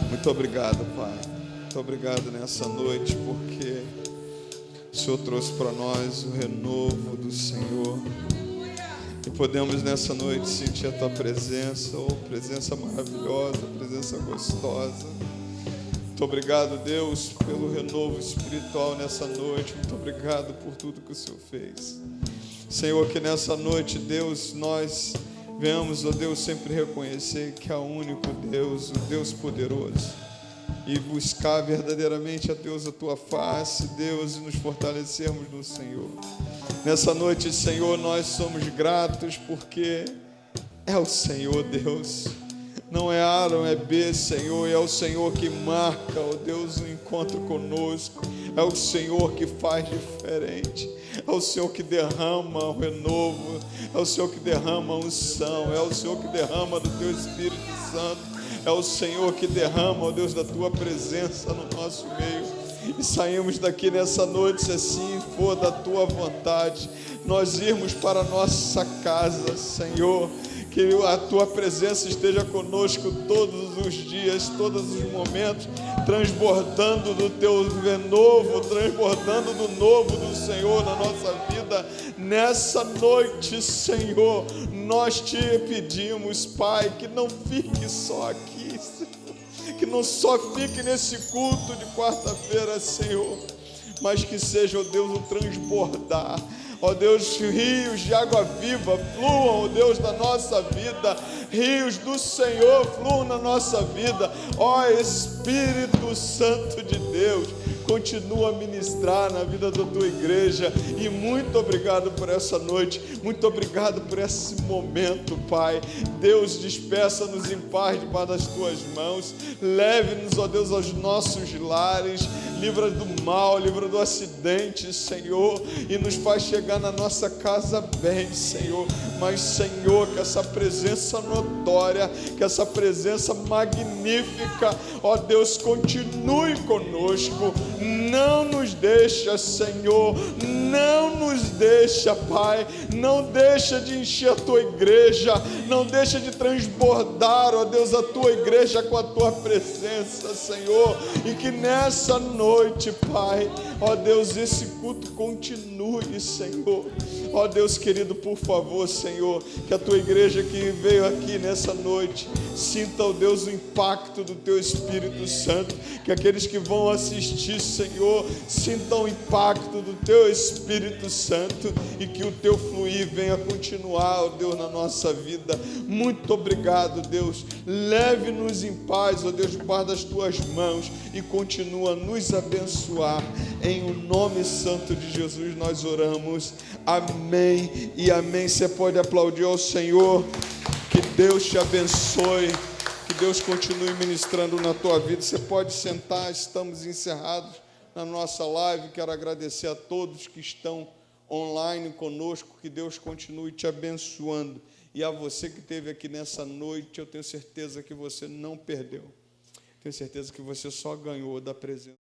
muito obrigado, Pai. Muito obrigado nessa noite, porque o Senhor trouxe para nós o renovo do Senhor. E podemos nessa noite sentir a Tua presença, oh, presença maravilhosa, presença gostosa. Muito obrigado, Deus, pelo renovo espiritual nessa noite. Muito obrigado por tudo que o Senhor fez. Senhor, que nessa noite, Deus, nós venhamos, ó Deus, sempre reconhecer que é o único Deus, o Deus poderoso, e buscar verdadeiramente, ó Deus, a Tua face, Deus, e nos fortalecermos no Senhor. Nessa noite, Senhor, nós somos gratos porque é o Senhor, Deus. Não é A, não é B, Senhor, é o Senhor que marca, ó Deus, o encontro conosco. É o Senhor que faz diferente. É o Senhor que derrama o renovo. É o Senhor que derrama a unção. É o Senhor que derrama do Teu Espírito Santo. É o Senhor que derrama, ó Deus, da Tua presença no nosso meio. E saímos daqui nessa noite, se assim for da Tua vontade, nós irmos para a nossa casa, Senhor. Que a Tua presença esteja conosco todos os dias, todos os momentos, transbordando do Teu renovo, transbordando do novo do Senhor na nossa vida. Nessa noite, Senhor, nós Te pedimos, Pai, que não fique só aqui, Senhor, que não só fique nesse culto de quarta-feira, Senhor, mas que seja, ó Deus, o transbordar. Ó Deus, rios de água viva fluam, ó Deus, na nossa vida. Rios do Senhor fluam na nossa vida. Ó Espírito Santo de Deus, continua a ministrar na vida da Tua igreja. E muito obrigado por essa noite. Muito obrigado por esse momento, Pai. Deus, despeça-nos em paz debaixo das Tuas mãos. Leve-nos, ó Deus, aos nossos lares. Livra do mal, livra do acidente, Senhor, e nos faz chegar na nossa casa bem, Senhor. Mas, Senhor, que essa presença notória, que essa presença magnífica, ó Deus, continue conosco. Não nos deixa, Senhor, não nos deixa, Pai. Não deixa de encher a Tua igreja, não deixa de transbordar, ó Deus, a Tua igreja com a Tua presença, Senhor. E que nessa noite, Pai, ó Deus, esse culto continue, Senhor. Ó Deus querido, por favor, Senhor, que a Tua igreja que veio aqui nessa noite sinta, ó Deus, o impacto do Teu Espírito Santo. Que aqueles que vão assistir, Senhor, sintam o impacto do Teu Espírito Santo e que o Teu fluir venha continuar, ó Deus, na nossa vida. Muito obrigado, Deus. Leve-nos em paz, ó Deus, debaixo das Tuas mãos e continua a nos abençoar. Em o nome santo de Jesus nós oramos. Amém e amém. Você pode aplaudir ao Senhor. Que Deus te abençoe. Que Deus continue ministrando na tua vida. Você pode sentar, estamos encerrados na nossa live. Quero agradecer a todos que estão online conosco. Que Deus continue te abençoando. E a você que esteve aqui nessa noite, eu tenho certeza que você não perdeu. Tenho certeza que você só ganhou da presença.